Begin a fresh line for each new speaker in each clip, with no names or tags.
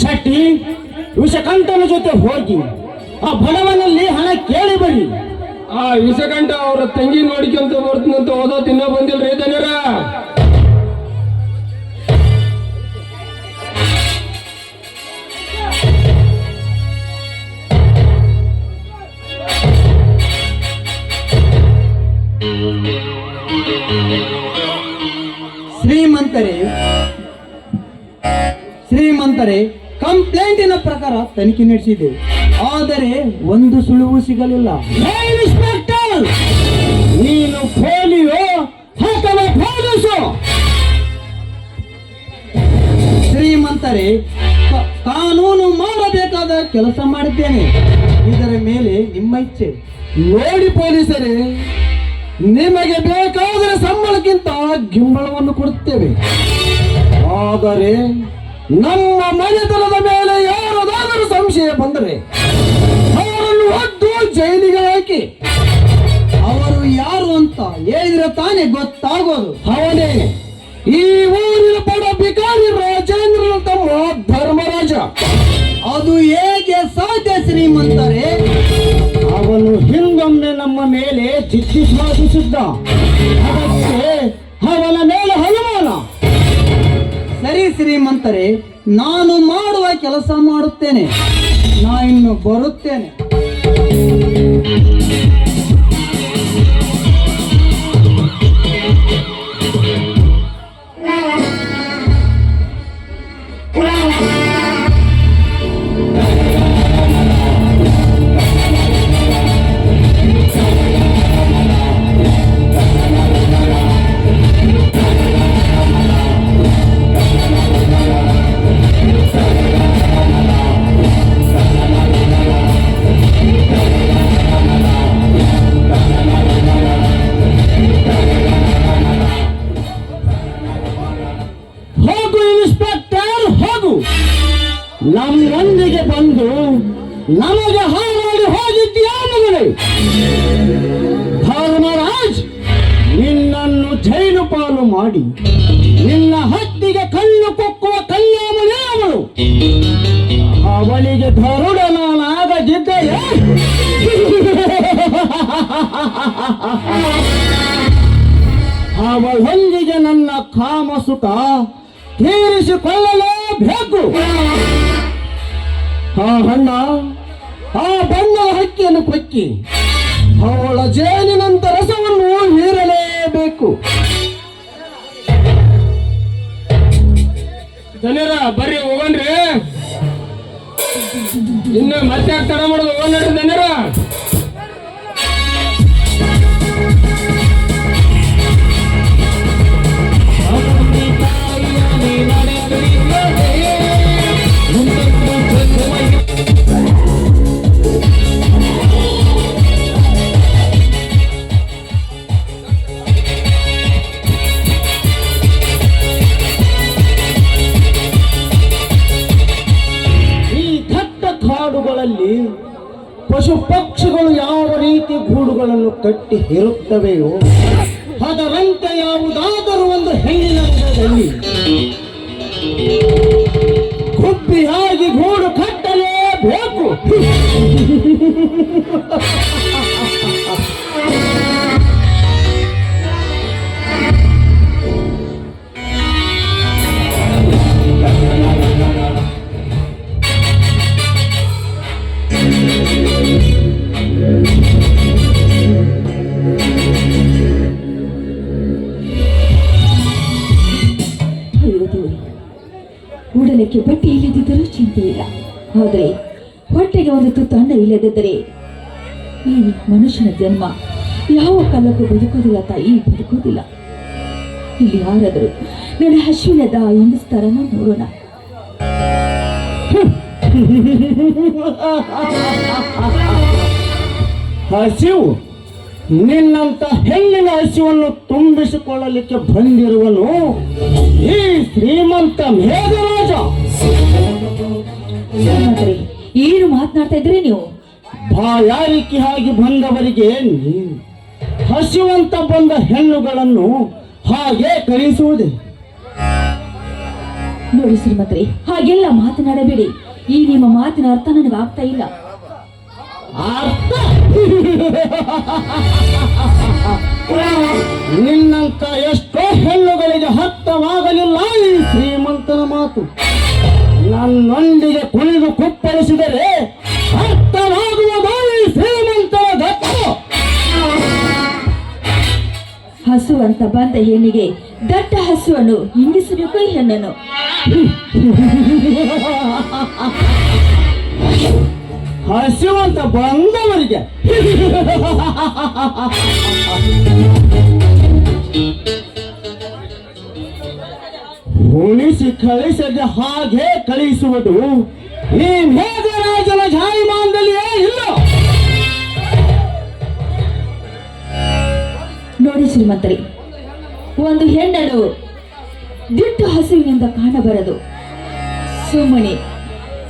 ಶೆಟ್ಟಿ ವಿಷಕಂಠನ ಜೊತೆ ಹೋಗಿ ಆ ಬಡವನಲ್ಲಿ ಹಣ ಕೇಳಿ ಬನ್ನಿ.
ಆ ವಿಷಕಂಠ ಅವರ ತಂಗಿ ನೋಡಿಕೊಂತ ಬರ್ತನಂತ ಹೋದ ತಿನ್ನ ಬಂದಿಲ್ರಿ ಧನ್ಯರ.
ಶ್ರೀಮಂತರೇ, ಕಂಪ್ಲೇಂಟಿನ ಪ್ರಕಾರ ತನಿಖೆ ನಡೆಸಿದೆ, ಆದರೆ ಒಂದು ಸುಳುವು ಸಿಗಲಿಲ್ಲ. ಇನ್ಸ್ಪೆಕ್ಟರ್, ನೀನು ಪೋಲಿಯೋ ಅಥವಾ ಪೊಲೀಸು? ಶ್ರೀಮಂತರೇ, ಕಾನೂನು ಮಾಡಬೇಕಾದ ಕೆಲಸ ಮಾಡಿದ್ದೇನೆ, ಇದರ ಮೇಲೆ ನಿಮ್ಮ ಇಚ್ಛೆ. ನೋಡಿ ಪೊಲೀಸರೇ, ನಿಮಗೆ ಬೇಕಾದರೆ ಸಂಬಳಕ್ಕಿಂತ ಗಿಂಬಳವನ್ನು ಕೊಡುತ್ತೇವೆ, ಆದರೆ ನಮ್ಮ ಮನೆತನದ ಮೇಲೆ ಯಾರದಾದರೂ ಸಂಶಯ ಬಂದರೆ ಅವರನ್ನು ಒದ್ದು ಜೈಲಿಗೆ ಹಾಕಿ. ಅವರು ಯಾರು ಅಂತ ಹೇಳಿದ್ರೆ ತಾನೇ ಗೊತ್ತಾಗೋದು. ಅವನೇ ಈ ಊರಿನ ಬಡ ಬಿಕಾರಿ ರಾಜೇಂದ್ರನ ತಮ್ಮ ಧರ್ಮರಾಜ. ಅದು ಹೇಗೆ ಸಾಧ್ಯ ಶ್ರೀಮಂತರೇ? ಅವನು ಹಿಂದೊಮ್ಮೆ ನಮ್ಮ ಮೇಲೆ ಚಿತ್ತಿ ಸಾಧಿಸಿದ್ದ, ಅದಕ್ಕೆ ಅವನ ಮೇಲೆ ಅನುಮಾನ. ಸರಿ ಶ್ರೀಮಂತರೇ, ನಾನು ಮಾಡುವ ಕೆಲಸ ಮಾಡುತ್ತೇನೆ, ನಾ ಇನ್ನು ಬರುತ್ತೇನೆ. ನಮ್ಮೊಂದಿಗೆ ಬಂದು ನಮಗೆ ಹಾರಾಡಿ ಹೋಗಿದ್ದೀಯಾ ಮಗನೇ? ಧರ್ಮರಾಜ್, ನಿನ್ನನ್ನು ಜೈಲು ಪಾಲು ಮಾಡಿ ನಿನ್ನ ಹತ್ತಿಗೆ ಕಣ್ಣು ಕೊಕ್ಕುವ ಕನ್ಯಾಮಣಿ ಅವಳು. ಅವಳಿಗೆ ಧರುಡ ನಾನಾಗದಿದ್ದೆಯೇ? ಅವಳೊಂದಿಗೆ ನನ್ನ ಕಾಮ ಸುಖ ತೀರಿಸಿಕೊಳ್ಳಲೇಬೇಕು. ಆ ಹಣ್ಣ, ಆ ಬಣ್ಣದ ಹಕ್ಕಿಯನ್ನು ಕೊಕ್ಕಿ ಅವಳ ಜೇನಿನಂತ ರಸವನ್ನು ಹೀರಲೇಬೇಕು.
ಧನ್ಯರ, ಬರ್ರಿ ಹೋಗನ್ರಿ. ಇನ್ನು ಮತ್ತೆ ತಡ ಮಾಡೋದು, ಹೋಗೋಣ ಧನ್ಯರ.
ಪಶು ಪಕ್ಷಿಗಳು ಯಾವ ರೀತಿ ಗೂಡುಗಳನ್ನು ಕಟ್ಟಿ ಇರುತ್ತವೆಯೋ ಅದರಂತೆ ಯಾವುದಾದರೂ ಒಂದು ಹೆಣ್ಣಿನ ಅಂಗದಲ್ಲಿ ಗುಬ್ಬಿಯಾಗಿ ಗೂಡು ಕಟ್ಟಲೇಬೇಕು.
ಉಡಲಿಕ್ಕೆ ಬಟ್ಟೆ ಇಲ್ಲದಿದ್ದರೂ ಚಿಂತೆ ಇಲ್ಲ, ಆದರೆ ಹೊಟ್ಟೆಗೆ ಒಂದು ತುತ್ತು ಅನ್ನ ಇಲ್ಲದಿದ್ದರೆ ಈ ಮನುಷ್ಯನ ಜನ್ಮ ಯಾವ ಕಾಲಕ್ಕೂ ಬದುಕೋದಿಲ್ಲ ತಾಯಿ, ಬದುಕೋದಿಲ್ಲ. ಇಲ್ಲಿ ಯಾರಾದರೂ ನನ್ನ ಹಸುವಿನದ ಎಂಬಿಸ್ತಾರನ್ನ ನೋಡೋಣ.
ಹಸಿವು, ನಿನ್ನಂತ ಹೆಣ್ಣಿನ ಹಸಿವನ್ನು ತುಂಬಿಸಿಕೊಳ್ಳಲಿಕ್ಕೆ ಬಂದಿರುವನು ಈ ಶ್ರೀಮಂತ ಮೇಘರಾಜ.
ಏನು ಮಾತನಾಡ್ತಾ ಇದ್ರಿ ನೀವು?
ಬಾಯಾರಿಕೆ ಆಗಿ ಬಂದವರಿಗೆ ಹಸಿವಂತ ಬಂದ ಹೆಣ್ಣುಗಳನ್ನು ಹಾಗೆ ಕಳಿಸುವುದೇ?
ನೋಡಿ ಶ್ರೀಮಂತರೆ, ಹಾಗೆಲ್ಲ ಮಾತನಾಡಬೇಡಿ. ಈ ನಿಮ್ಮ ಮಾತಿನ ಅರ್ಥ ನನಗೆ ಆಗ್ತಾ ಇಲ್ಲ.
ಅರ್ಥ ನಿನ್ನಂತ ಎಷ್ಟೋ ಹೆಣ್ಣುಗಳಿಗೆ ಅರ್ಥವಾಗಲಿಲ್ಲ ಈ ಶ್ರೀಮಂತನ ಮಾತು. ನನ್ನೊಂದಿಗೆ ಕುಣಿದು ಕುಪ್ಪಳಿಸಿದರೆ ಅರ್ಥವಾಗುವುದು ಈ ಶ್ರೀಮಂತನ ದತ್ತು.
ಹಸು ಅಂತ ಬಂದ ಹೆಣ್ಣಿಗೆ ದಟ್ಟ ಹಸುವನ್ನು ಹಿಂಗಿಸಬೇಕು ಈ ಹೆಣ್ಣನ್ನು.
ಹಸಿವಂತ ಬಂದವರಿಗೆ ಉಳಿಸಿ ಕಳಿಸದೆ ಹಾಗೆ ಕಳಿಸುವುದು ಈ ಮೇಘರಾಜನ ಜಾಯಮಾನದಲ್ಲಿಯೇ ಇಲ್ಲ.
ನೋಡಿ ಶ್ರೀಮಂತರಿ, ಒಂದು ಹೆಣ್ಣನ್ನು ದಿಟ್ಟು ಹಸುವಿನಿಂದ ಕಾಣಬಾರದು.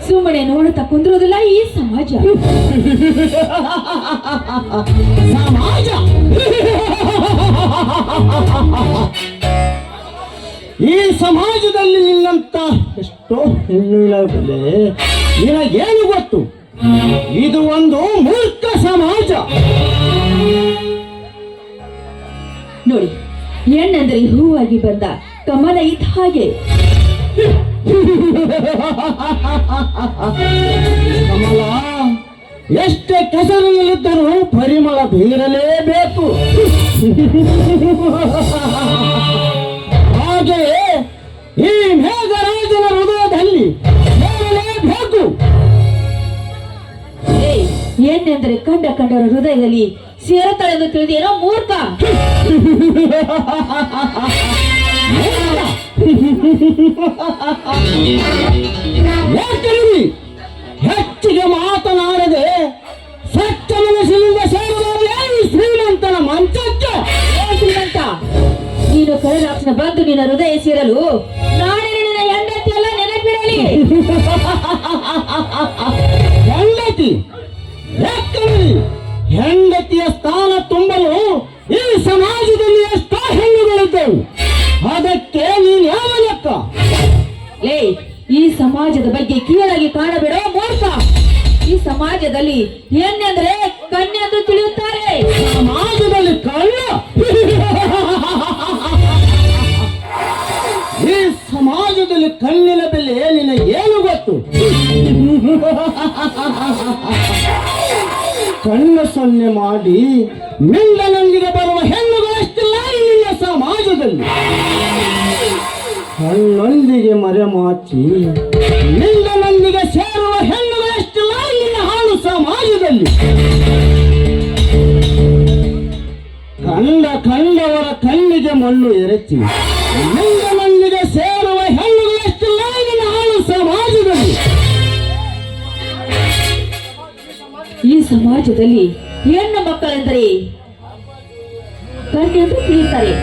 ಸುಮ್ಮನೆ ನೋಡುತ್ತಾ ಕುಂದಿರೋದಿಲ್ಲ ಈ ಸಮಾಜ.
ಸಮಾಜ ಈ ಸಮಾಜದಲ್ಲಿ ನಿನ್ನಂತ ಎಷ್ಟೋ ಹೆಣ್ಣುಗಳೇ, ನಿನಗೇನು ಗೊತ್ತು? ಇದು ಒಂದು ಮೂರ್ಖ ಸಮಾಜ.
ನೋಡಿ, ಹೆಣ್ಣೆಂದರೆ ಹೂವಾಗಿ ಬಂದ ಕಮಲ ಇದ್ದ ಹಾಗೆ.
ಕಮಲ ಎಷ್ಟೇ ಕೆಸರಿನಲ್ಲಿದ್ದರೂ ಪರಿಮಳ ಬೀರಲೇಬೇಕು. ಹಾಗೆಯೇ ಈ ಮೇಘರಾಜನ ಹೃದಯದಲ್ಲಿ ಸೇರಲೇಬೇಕು.
ಹೆಣ್ಣೆಂದರೆ ಕಂಡವರ ಹೃದಯದಲ್ಲಿ ಸೇರುತ್ತಾಳೆಂದು ತಿಳಿದೇನೋ ಮೂರ್ಖ.
ಹೆಚ್ಚಿಗೆ ಮಾತನಾಡದೆ ಸ್ವಚ್ಛ ಮನಸ್ಸಿನಿಂದ ಸೇರಿದವರೇ ಈ ಶ್ರೀಮಂತನ ಮಂಚಕ್ಕೆ.
ಶ್ರೀಮಂತ, ನೀನು ಕಳೆದಾಕ್ಷಣ ಬಂದು ನಿನ್ನ ಹೃದಯ ಸೇರಲು ನಾಳೆ ನಿನ್ನ ಹೆಂಡತಿ ಎಲ್ಲ ನೆನಪಿರಲಿ.
ಹೆಂಡತಿ ಹೆಂಡತಿಯ ಸ್ಥಾನ ತುಂಬಲು ಈ ಸಮಾಜದಲ್ಲಿ ಎಷ್ಟೋ ಹೆಣ್ಣುಗಳಿದ್ದವು. ಅದಕ್ಕೆ ನೀನು ಯಾವ ಲೆಕ್ಕ?
ಈ ಸಮಾಜದ ಬಗ್ಗೆ ಕೀಳಾಗಿ ಕಾಣಬೇಡ ಮೂರ್ಖ. ಈ ಸಮಾಜದಲ್ಲಿ ಹೆಣ್ಣೆಂದರೆ ಕನ್ಯೆಂದು ತಿಳಿಯುತ್ತಾರೆ.
ಸಮಾಜದಲ್ಲಿ ಕಳ್ಳ? ಈ ಸಮಾಜದಲ್ಲಿ ಕಣ್ಣಿನ ಬೆಲೆ ನಿನಗೇನು ಗೊತ್ತು? ಕಣ್ಣು ಸೊನ್ನೆ ಮಾಡಿ ಮಿಂಡನೊಂದಿಗೆ ಬರುವ ಹೆಣ್ಣುಗಳಷ್ಟಿಲ್ಲ ನಿನ್ನ ಸಮಾಜದಲ್ಲಿ. ಕಣ್ಣೊಂದಿಗೆ ಮರೆಮಾಚಿ ಮಿಂಡನೊಂದಿಗೆ ಸೇರುವ ಹೆಣ್ಣುಗಳಷ್ಟಿಲ್ಲ ನಿನ್ನ ಹಾಳು ಸಮಾಜದಲ್ಲಿ. ಕಂಡವರ ಕಣ್ಣಿಗೆ ಮಣ್ಣು ಎರಚಿ ಮಿಂಡನೊಂದಿಗೆ ಸೇರುವ ಹೆಣ್ಣುಗಳಷ್ಟಿಲ್ಲ ನಿನ್ನ ಹಾಳು ಸಮಾಜದಲ್ಲಿ.
ಈ ಸಮಾಜದಲ್ಲಿ ಹೆಣ್ಣು ಮಕ್ಕಳೆಂದರೆ ಕನ್ಯೆಂದು ತಿಳಿಯುತ್ತಾರೆ.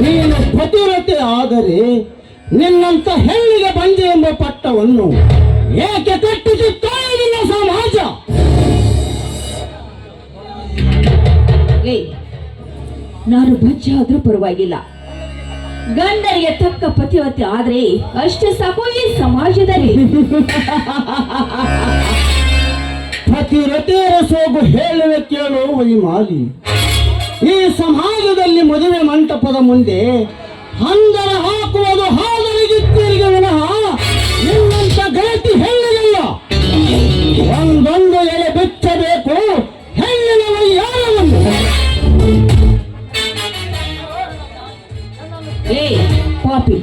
ನೀನು ಪತಿವ್ರತೆ ಆದರೆ ನಿನ್ನಂತ ಹೆಣ್ಣಿಗೆ ಬಂಜೆ ಎಂಬ ಪಟ್ಟವನ್ನು ಏಕೆ ಕಟ್ಟಿಸುತ್ತಾರೆ ನಿನ್ನ ಸಮಾಜ?
ನಾನು ಬಂಜೆ ಆದ್ರೂ ಪರವಾಗಿಲ್ಲ, ಗಂಡರಿಗೆ ತಕ್ಕ ಪತಿವತೆ ಆದ್ರೆ ಅಷ್ಟೇ ಸಾಕು ಈ ಸಮಾಜದಲ್ಲಿ.
ಪತಿವ್ರತೆಯರ ಸೋಗು ಹೇಳುವೆ ಕೇಳು ವೈಮಾಲಿ. ಈ ಸಮಾಜದಲ್ಲಿ ಮದುವೆ ಮಂಟಪದ ಮುಂದೆ ಹಂದರ ಹಾಕುವುದು ಹಾದರಿಗಿತ್ತಿರಿಗೆ ವಿನಃ ನಿನ್ನಂತ ಗೆಳತಿ ಹೆಣ್ಣಿನಲ್ಲ. ಒಂದೊಂದು ಎಲೆ ಬಿಚ್ಚಬೇಕು ಹೆಣ್ಣಿನ ವೈಯಾರವನ್ನು.
ಪಾಪಿ,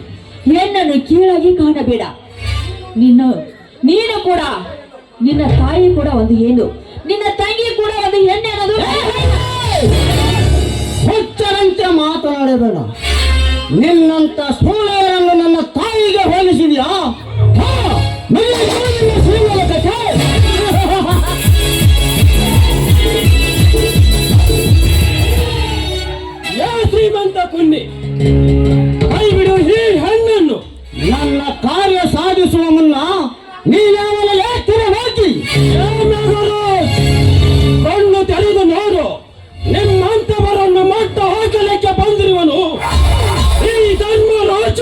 ಹೆಣ್ಣನ್ನು ಕೀಳಾಗಿ ಕಾಣಬೇಡ. ನೀನು ಕೂಡ, ನಿನ್ನ ತಾಯಿ ಕೂಡ ಒಂದು ಹೆಣ್ಣು, ನಿನ್ನ ತಂಗಿ ಕೂಡ ಒಂದು ಹೆಣ್ಣೆ ಅನ್ನೋದು.
ಹುಚ್ಚರಂತೆ ಮಾತನಾಡಬೇಡ. ನಿನ್ನಂತ ಸೂಳೆಯರನ್ನು ನನ್ನ ತಾಯಿಗೆ ಹೋಲಿಸಿದ್ಯಾ?
ಶ್ರೀಮಂತ ಪುಣ್ಯ ಕೈ ಬಿಡು ಈ ಹೆಣ್ಣನ್ನು.
ನನ್ನ ಕಾರ್ಯ ಸಾಧಿಸುವ ಮುನ್ನ ನೀನಾವನ ಯಾಕೆ ಹೋಗಿ
ಕಣ್ಣು ತೆರೆದು ನೋಡು. ನಿಮ್ಮಂತವರನ್ನು ಮಟ್ಟ ಹಾಕಲಿಕ್ಕೆ ಬಂದಿರುವನು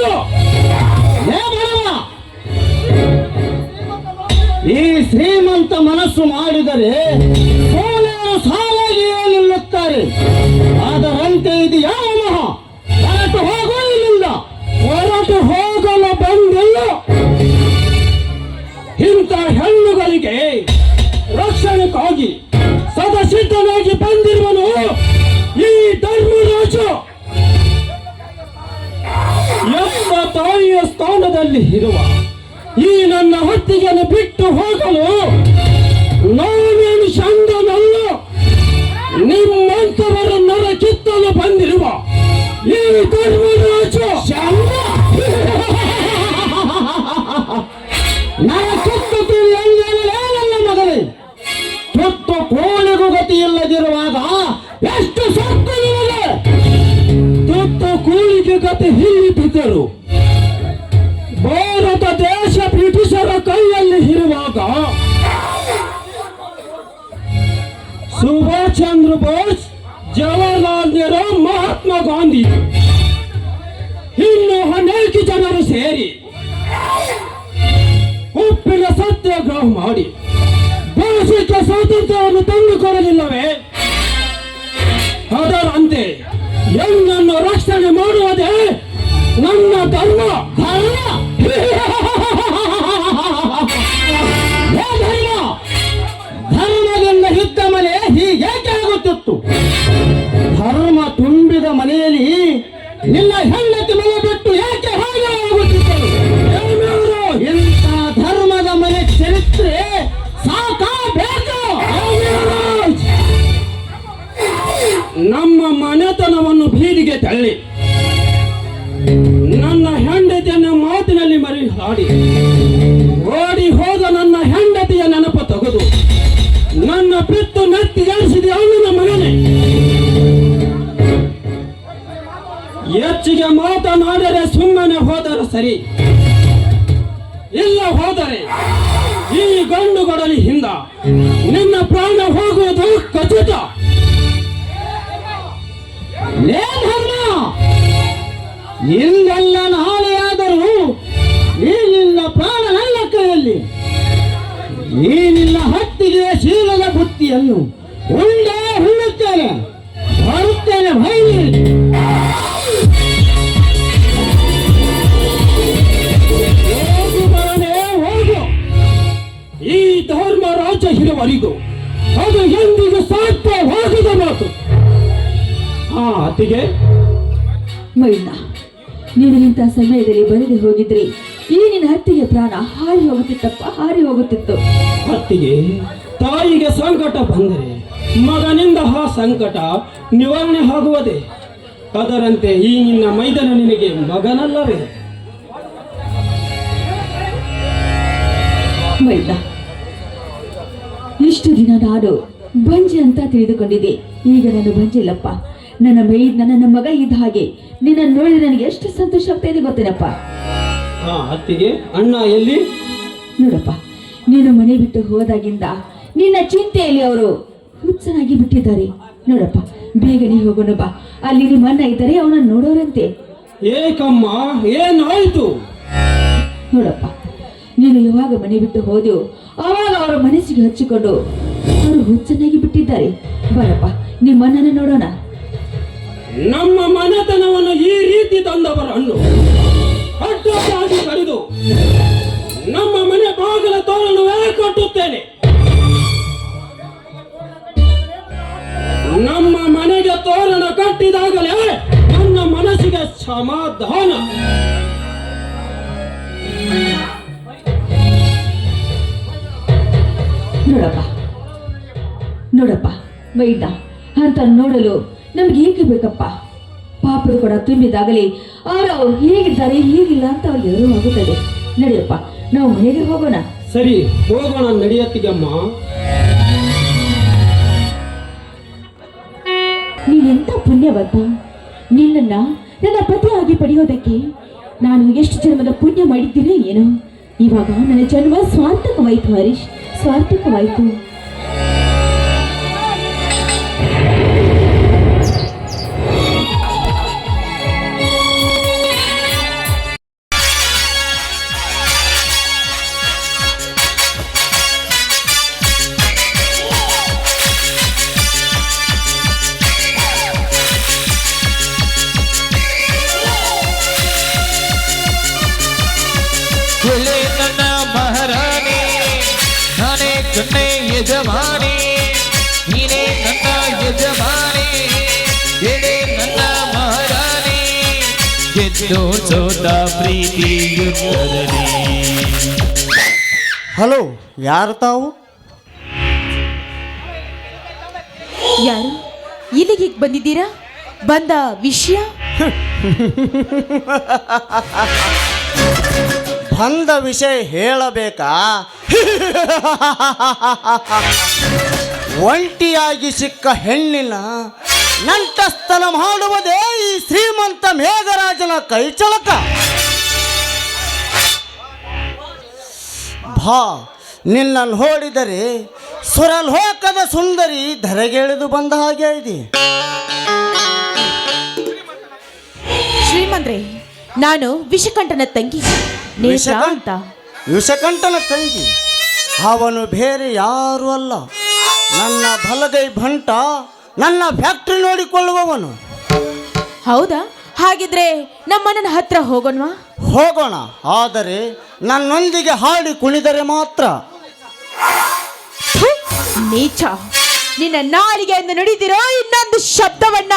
ಏ ಬಡವ, ಈ ಶ್ರೀಮಂತ ಮನಸ್ಸು ಮಾಡಿದರೆ ಸೋಲೆಯನ್ನು ಸಾಲಾಗಿಯೇ ನಿಲ್ಲುತ್ತಾರೆ. ಅದರಂತೆ ಇದು ಯಾವ ಮಹ ಹೊರಟು ಹೋಗೋ ಇಲ್ಲಿಂದ.
ಹೊರಟು ಹೋಗಲು ಬಂದಿಲ್ಲ. ಇಂಥ ಹೆಣ್ಣುಗಳಿಗೆ ರಕ್ಷಣೆಗಾಗಿ ಸದಸಿದ್ಧನಾಗಿ ಬಂದಿರುವನು ಈ ಧರ್ಮರಾಜ. ಎಂಬ ತಾಯಿಯ ಸ್ಥಾನದಲ್ಲಿ ಇರುವ ಈ ನನ್ನ ಹೊತ್ತಿಗೆಯನ್ನು ಬಿಟ್ಟು ಹೋಗಲು ನಾನೇನು ಸಂಗನಲ್ಲ. ನಿಮ್ಮಂತವರ ನರ ಕಿತ್ತಲು ಬಂದಿರುವ ಈ ಧರ್ಮರಾಜ.
ನರ ಕಿತ್ತುತ್ತೀವಿ ಎಂದೇನಲೇ ನನ್ನ ಮಗನೇ. ತುತ್ತು ಕೋಳಿಗೂ ಗತಿ ಇಲ್ಲದಿರುವಾಗ ಎಷ್ಟು ಸೊಕ್ಕು ನಿಮಗೆ.
ತುತ್ತು ಕೂಲಿಗೆ ಗತಿ ಇಲ್ಲಿ ಬಿದ್ದರು. ಭಾರತ ದೇಶ ಬ್ರಿಟಿಷರ ಕೈಯಲ್ಲಿ ಇರುವಾಗ ಸುಭಾಷ್ ಚಂದ್ರ ಬೋಸ್, ಜವಾಹರ್ಲಾಲ್ ನೆಹರು, ಮಹಾತ್ಮ ಗಾಂಧಿ ಇನ್ನು ಅನೇಕ ಜನರು ಸೇರಿ ಉಪ್ಪಿನ ಸತ್ಯಾಗ್ರಹ ಮಾಡಿ ದೇಶಕ್ಕೆ ಸ್ವಾತಂತ್ರ್ಯವನ್ನು ತಂದುಕೊಡಲಿಲ್ಲವೇ? ಅದರಂತೆ ಹೆಣ್ಣನ್ನು ರಕ್ಷಣೆ ಮಾಡುವುದೇ ನನ್ನ ಧರ್ಮ.
ಧರ್ಮದಿಂದ ಇದ್ದ ಮನೆ ಹೀಗೇಕೆ ಆಗುತ್ತಿತ್ತು? ಧರ್ಮ ತುಂಬಿದ ಮನೆಯಲ್ಲಿ ನಿನ್ನ ಹೆಂಡತಿ ಮನೆ ಬಿಟ್ಟು ಏಕೆ ಹಾಗೆ ಆಗುತ್ತಿದ್ದರು? ಇಂಥ ಧರ್ಮದ ಮನೆ ಚರಿತ್ರೆ ಸಾಕಾಗಬೇಕು.
ನಮ್ಮ ಮನೆತನವನ್ನು ಬೀದಿಗೆ ತಳ್ಳಿ ನನ್ನ ಹೆಂಡತಿಯನ್ನು ಮಾತಿನಲ್ಲಿ ಮರಿ ಹಾಡಿ ಓಡಿ ಹೋದ ನನ್ನ ಹೆಂಡತಿಯ ನೆನಪು ತೆಗೆದು ನನ್ನ ಬಿತ್ತು ನೆತ್ತಿಗೇರಿಸಿದ ಅವನ ಮಗನೇ. ಹೆಚ್ಚಿಗೆ ಮಾತನಾಡರೆ ಸುಮ್ಮನೆ ಹೋದರೆ ಸರಿ, ಇಲ್ಲ ಹೋದರೆ ಈ ಗಂಡುಗೊಡಲಿ ಹಿಂದ ನಿನ್ನ ಪ್ರಾಣ ಹೋಗುವುದು ಖಚಿತ.
ಲೇ ಧರ್ಮ, ಇಂದೆಲ್ಲ ನಾಳೆಯಾದರೂ ಈ ನಿನ್ನ ಪ್ರಾಣ ನನ್ನ ಕೈಯಲ್ಲಿ. ಈ ನಿನ್ನ ಹತ್ತಿಗೆ ಶೀಲದ ಬುತ್ತಿಯನ್ನು ಉಂಡೇ ಹುಣ್ಣುತ್ತೇನೆ, ಬರುತ್ತೇನೆ ಭೈಲಿ.
ಹೋಗು ಬರನೇ ಹೋಗು. ಈ ಧರ್ಮರಾಜ ಇರುವವರೆಗೂ ಅದು ಎಂದಿಗೂ ಸಾಧ್ಯವಾಗದ ಮಾತು. ಅತಿಗೆ
ಮೈನ, ನೀನು ಇಂಥ ಸಮಯದಲ್ಲಿ ಬರೆದು ಹೋಗಿದ್ರೆ ಈ ನಿನ್ನ ಹತ್ತಿಗೆ ಪ್ರಾಣ ಹಾರಿ ಹೋಗುತ್ತಿತ್ತಪ್ಪ, ಹಾರಿ ಹೋಗುತ್ತಿತ್ತು.
ಅತ್ತಿಗೆ, ತಾಯಿಗೆ ಸಂಕಟ ಬಂದರೆ ಮಗನಿಂದ ಆ ಸಂಕಟ ನಿವಾರಣೆ ಆಗುವುದೇ. ಅದರಂತೆ ಈ ನಿನ್ನ ಮೈದನ ನಿನಗೆ ಮಗನಲ್ಲವೇ?
ಮೈದ, ಇಷ್ಟು ದಿನ ನಾನು ಬಂಜೆ ಅಂತ ತಿಳಿದುಕೊಂಡಿದ್ದೆ. ಈಗ ನಾನು ಬಂಜಿಲ್ಲಪ್ಪ. ನನ್ನ ಮಗ ಇದ್ದ ಹಾಗೆ ನಿನ್ನ ನೋಡಿ ನನಗೆ ಎಷ್ಟು ಸಂತೋಷ ಆಗ್ತಾ ಇದೆ ಗೊತ್ತೇನಪ್ಪ.
ಅತ್ತಿಗೆ, ಅಣ್ಣ ಎಲ್ಲಿ?
ನೋಡಪ್ಪ, ನೀನು ಮನೆ ಬಿಟ್ಟು ಹೋದಾಗಿಂದ ನಿನ್ನ ಚಿಂತೆಯಲ್ಲಿ ಅವರು ಹುಚ್ಚನಾಗಿ ಬಿಟ್ಟಿದ್ದಾರೆ. ನೋಡಪ್ಪ, ಬೇಗನೆ ಹೋಗೋಣ ಬಾ. ಅಲ್ಲಿ ನಿಮ್ಮ ಅಣ್ಣ ಇದ್ದಾರೆ, ಅವನನ್ನು ನೋಡೋರಂತೆ.
ಏಕಮ್ಮ, ಏನಾಯ್ತು?
ನೋಡಪ್ಪ, ನೀನು ಯಾವಾಗ ಮನೆ ಬಿಟ್ಟು ಹೋದೆಯೋ ಆವಾಗ ಅವರ ಮನಸ್ಸಿಗೆ ಹಚ್ಚಿಕೊಂಡು ಅವರು ಹುಚ್ಚನಾಗಿ ಬಿಟ್ಟಿದ್ದಾರೆ. ಬರಪ್ಪ, ನಿಮ್ಮ ಅಣ್ಣನ ನೋಡೋಣ.
ನಮ್ಮ ಮನೆತನವನ್ನು ಈ ರೀತಿ ತಂದವರನ್ನು ಅಡ್ಡವಾಗಿ ಕರೆದು ನಮ್ಮ ಮನೆ ಬಾಗಿಲ ತೋರಣವೇ ಕಟ್ಟುತ್ತೇನೆ. ನಮ್ಮ ಮನೆಗೆ ತೋರಣ ಕಟ್ಟಿದಾಗಲೇ ನನ್ನ ಮನಸ್ಸಿಗೆ ಸಮಾಧಾನ.
ನೋಡಪ್ಪ ವೈದ್ಯ, ಅಂತ ನೋಡಲು ನಮ್ಗೆ ಏಕೆ ಬೇಕಪ್ಪ? ಪಾಪದ ಕೂಡ ತುಂಬಿದಾಗಲೇ ಅವರು ಹೇಗಿದ್ದಾರೆ ಹೇಗಿಲ್ಲ ಅಂತ ಅವ್ರಿಗೆ ಅರಿವು ಆಗುತ್ತದೆ. ನಡೆಯಪ್ಪ, ನಾವು ಮನೆಗೆ ಹೋಗೋಣ.
ಸರಿ, ಹೋಗೋಣ ನಡೆಯತ್ತಿಗಮ್ಮ.
ನೀನೆಂತ ಪುಣ್ಯವಂತ. ನಿನ್ನನ್ನ ನನ್ನ ಪತಿಯಾಗಿ ಪಡೆಯೋದಕ್ಕೆ ನಾನು ಎಷ್ಟು ಜನ್ಮದ ಪುಣ್ಯ ಮಾಡಿದ್ದೀನೋ ಏನೋ. ಇವಾಗ ನನ್ನ ಜನ್ಮ ಸ್ವಾರ್ಥಕವಾಯಿತು ಹರೀಶ್, ಸ್ವಾರ್ಥಕವಾಯಿತು.
ಎಲೆ ನನ್ನ ಮಹಾರಾಣಿ, ನಾನೇ ಕಣ್ಣೆ ಯಜಮಾನಿ, ನೀನೇ ನನ್ನ ಯಜಮಾನಿ, ಎಲೆ ನನ್ನ ಮಹಾರಾಣಿ, ಗೆದ್ದು ಸೋತ ಪ್ರೀತಿ ಯುದ್ಧದಲ್ಲಿ.
ಹಲೋ, ಯಾರು ತಾವು?
ಯಾರು? ಇಲ್ಲಿಗೆ ಬಂದಿದ್ದೀರಾ? ಬಂದ ವಿಷಯ?
ಬಂದ ವಿಷಯ ಹೇಳಬೇಕಾ? ಒಂಟಿಯಾಗಿ ಸಿಕ್ಕ ಹೆಣ್ಣಿನ ನಂಟಸ್ತನ ಮಾಡುವುದೇ ಈ ಶ್ರೀಮಂತ ಮೇಘರಾಜನ ಕೈಚಳಕ. ಭಾ, ನಿನ್ನನ್ನು ನೋಡಿದರೆ ಸುರಲೋಕದ ಸುಂದರಿ ಧರೆಗೆಳೆದು ಬಂದ ಹಾಗೆ ಇದೆ.
ಶ್ರೀಮಂತ್ರೆ, ನಾನು ವಿಷಕಂಠನ ತಂಗಿ ನೇತ್ರ ಅಂತ.
ವಿಷಕಂಠನ ತಂಗಿ? ಅವನು ಬೇರೆ ಯಾರು ಅಲ್ಲ, ನನ್ನ ಬಲಗೈ ಭಂಟ, ನನ್ನ ಫ್ಯಾಕ್ಟ್ರಿ ನೋಡಿಕೊಳ್ಳುವವನು.
ಹೌದಾ? ಹಾಗಿದ್ರೆ ನಮ್ಮಣ್ಣನ ಹತ್ರ ಹೋಗೋಣವಾ?
ಹೋಗೋಣ, ಆದರೆ ನನ್ನೊಂದಿಗೆ ಹಾಡಿ ಕುಣಿದರೆ ಮಾತ್ರ.
ಥು, ನೀಚ! ನಿನ್ನ ನಾಲಿಗೆಯಿಂದ ನುಡಿದಿರೋ ಇನ್ನೊಂದು ಶಬ್ದವನ್ನ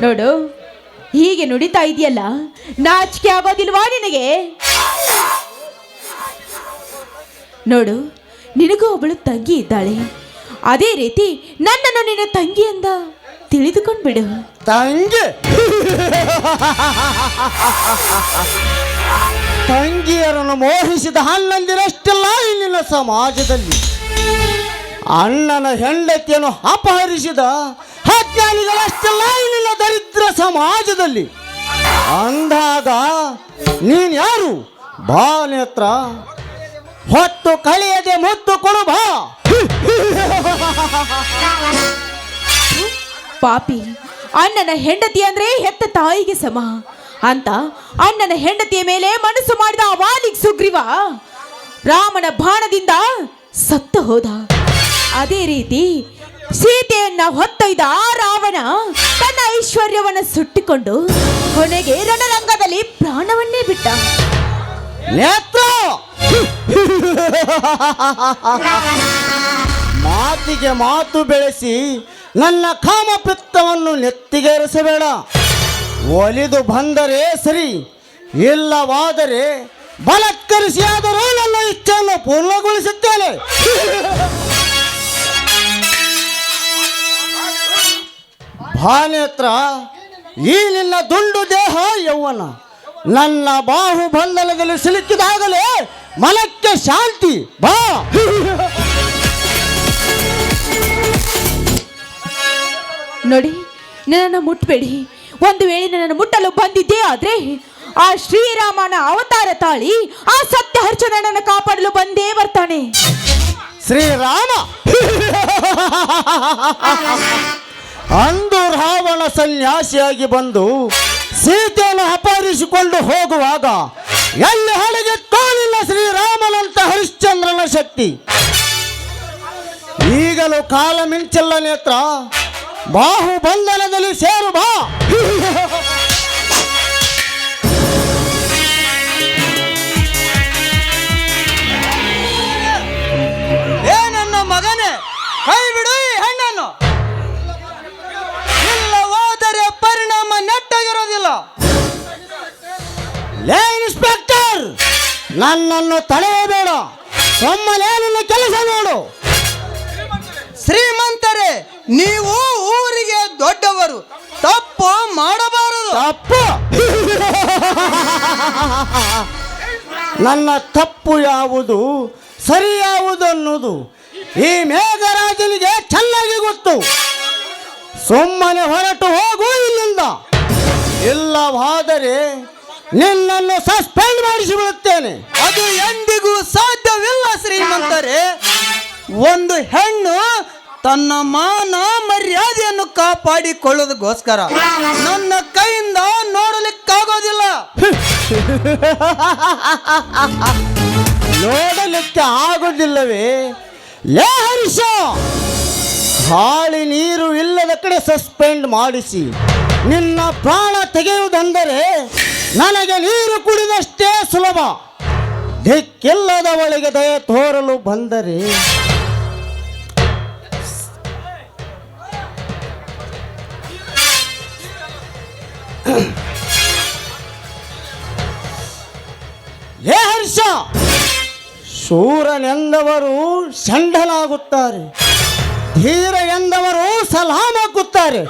ನೋಡು, ಹೀಗೆ ನುಡಿತಾ ಇದೆಯಲ್ಲ, ನಾಚಿಕೆ ಆಗೋದಿಲ್ವಾ ನಿನಗೆ? ನೋಡು, ನಿನಗೂ ಒಬ್ಬಳು ತಂಗಿ ಇದ್ದಾಳೆ, ಅದೇ ರೀತಿ ನನ್ನನ್ನು ನಿನ್ನ ತಂಗಿ ಎಂದ ತಿಳಿದುಕೊಂಡ್ಬಿಡು.
ತಂಗಿ? ತಂಗಿಯರನ್ನು ಮೋಹಿಸಿದ ಅಣ್ಣಂದಿರಷ್ಟೆಲ್ಲ ಇಲ್ಲಿನ ಸಮಾಜದಲ್ಲಿ. ಅಣ್ಣನ ಹೆಂಡತಿಯನ್ನು ಅಪಹರಿಸಿದ ಅಜ್ಞಾನಿಗಳಷ್ಟೆಲ್ಲ ಇಲ್ಲಿನ ದರಿದ್ರ ಸಮಾಜದಲ್ಲಿ. ಅಂದಾಗ ನೀನ್ ಯಾರು? ಬಾ ನೇತ್ರ, ಹೊತ್ತು ಕಳೆಯದೆ ಮುತ್ತು ಕೊಡು ಬಾ.
ಪಾಪಿ, ಅಣ್ಣನ ಹೆಂಡತಿ ಅಂದ್ರೆ ಹೆತ್ತ ತಾಯಿಗೆ ಸಮ ಅಂತ ಅಣ್ಣನ ಹೆಂಡತಿಯ ಮೇಲೆ ಮನಸ್ಸು ಮಾಡಿದ ಆ ವಾಲಿಗ್ ಸುಗ್ರೀವ ರಾಮನ ಬಾಣದಿಂದ ಸತ್ತು ಹೋದ. ಅದೇ ರೀತಿ ಸೀತೆಯನ್ನ ಹೊತ್ತೊಯ್ದ ಆ ರಾವಣ ತನ್ನ ಐಶ್ವರ್ಯವನ್ನ ಸುಟ್ಟಿಕೊಂಡು ಕೊನೆಗೆ ರಣರಂಗದಲ್ಲಿ ಪ್ರಾಣವನ್ನೇ ಬಿಟ್ಟ.
ನೇತ್ರ, ಮಾತಿಗೆ ಮಾತು ಬೆಳೆಸಿ ನನ್ನ ಕಾಮಪಿತ್ತವನ್ನು ನೆತ್ತಿಗೇರಿಸಬೇಡ. ಒಲಿದು ಬಂದರೆ ಸರಿ, ಇಲ್ಲವಾದರೆ ಬಲತ್ಕರಿಸಿಯಾದರೂ ನನ್ನ ಇಚ್ಛೆಯನ್ನು ಪೂರ್ಣಗೊಳಿಸುತ್ತೇನೆ. ಭಾನೇತ್ರ, ಈ ನಿನ್ನ ದುಂಡು ದೇಹ ಯೌವನ ನನ್ನ ಬಾಹುಬಂಧನದಲ್ಲಿ ಸಿಲುಕಿದಾಗಲೇ ಮನಕ್ಕೆ ಶಾಂತಿ. ಬಾ.
ನೋಡಿ, ನನ್ನನ್ನು ಮುಟ್ಬೇಡಿ. ಒಂದು ವೇಳೆ ನನ್ನನ್ನು ಮುಟ್ಟಲು ಬಂದಿದ್ದೇ ಆದ್ರೆ ಆ ಶ್ರೀರಾಮನ ಅವತಾರ ತಾಳಿ ಆ ಸತ್ಯ ಹರ್ಷನನ್ನು ಕಾಪಾಡಲು ಬಂದೇ ಬರ್ತಾನೆ.
ಶ್ರೀರಾಮ? ಅಂದು ರಾವಣ ಸನ್ಯಾಸಿಯಾಗಿ ಬಂದು ಸೀತೆಯನ್ನು ಅಪಹರಿಸಿಕೊಂಡು ಹೋಗುವಾಗ ಎಲ್ಲಿ ಹಳೆಗೆ ಕಾಲಿಲ್ಲ ಶ್ರೀರಾಮನಂತ ಹರಿಶ್ಚಂದ್ರನ ಶಕ್ತಿ. ಈಗಲೂ ಕಾಲ ಮಿಂಚಲ್ಲ ನೇತ್ರ, ಬಾಹುಬಂಧನದಲ್ಲಿ ಸೇರು ಬಾ. ಏ ನನ್ನ ಮಗನೇ, ಕೈ ಬಿಡು ಈ ಹೆಣ್ಣನ್ನು, ಇಲ್ಲವಾದರೆ ಪರಿಣಾಮ ನೆಟ್ಟಗಿರೋದಿಲ್ಲ. ಲೇ ಇನ್ಸ್ಪೆಕ್ಟರ್, ನನ್ನನ್ನು ತಡೆಯಬೇಡ, ಒಮ್ಮೆ ನನ್ನ ಕೆಲಸ ನೋಡು.
ಶ್ರೀಮಂತರೇ, ನೀವು ಊರಿಗೆ ದೊಡ್ಡವರು, ತಪ್ಪು ಮಾಡಬಾರದು.
ತಪ್ಪು? ನನ್ನ ತಪ್ಪು ಯಾವುದು ಸರಿ ಯಾವುದು ಅನ್ನೋದು ಈ ಮೇಘರಾಜನಿಗೆ ಚೆನ್ನಾಗಿ ಗೊತ್ತು. ಸುಮ್ಮನೆ ಹೊರಟು ಹೋಗು ಇಲ್ಲಿಂದ, ಇಲ್ಲವಾದರೆ ನಿನ್ನನ್ನು ಸಸ್ಪೆಂಡ್ ಮಾಡಿಸಿಬಿಡುತ್ತೇನೆ.
ಅದು ಎಂದಿಗೂ ಸಾಧ್ಯವಿಲ್ಲ ಶ್ರೀಮಂತರೇ. ಒಂದು ಹೆಣ್ಣು ತನ್ನ ಮಾನ ಮರ್ಯಾದೆಯನ್ನು ಕಾಪಾಡಿಕೊಳ್ಳೋದಕ್ಕೋಸ್ಕರ ನನ್ನ ಕೈಯಿಂದ ನೋಡಲಿಕ್ಕಾಗೋದಿಲ್ಲ.
ನೋಡಲಿಕ್ಕೆ ಆಗುವುದಿಲ್ಲವೇ? ಲೇ ಹರೀಶ, ಗಾಳಿ ನೀರು ಇಲ್ಲದ ಕಡೆ ಸಸ್ಪೆಂಡ್ ಮಾಡಿಸಿ ನಿನ್ನ ಪ್ರಾಣ ತೆಗೆಯುವುದೆಂದರೆ ನನಗೆ ನೀರು ಕುಡಿದಷ್ಟೇ ಸುಲಭ. ದಿಕ್ಕಿಲ್ಲದವಳಿಗೆ ದಯೆ ತೋರಲು ಬಂದರೆ ಹೇ ಹರ್ಷ, ಶೂರನೆಂದವರು ಷಂಡಲಾಗುತ್ತಾರೆ, ಧೀರ ಎಂದವರು ಸಲಾಮ್ ಹಾಕುತ್ತಾರೆ.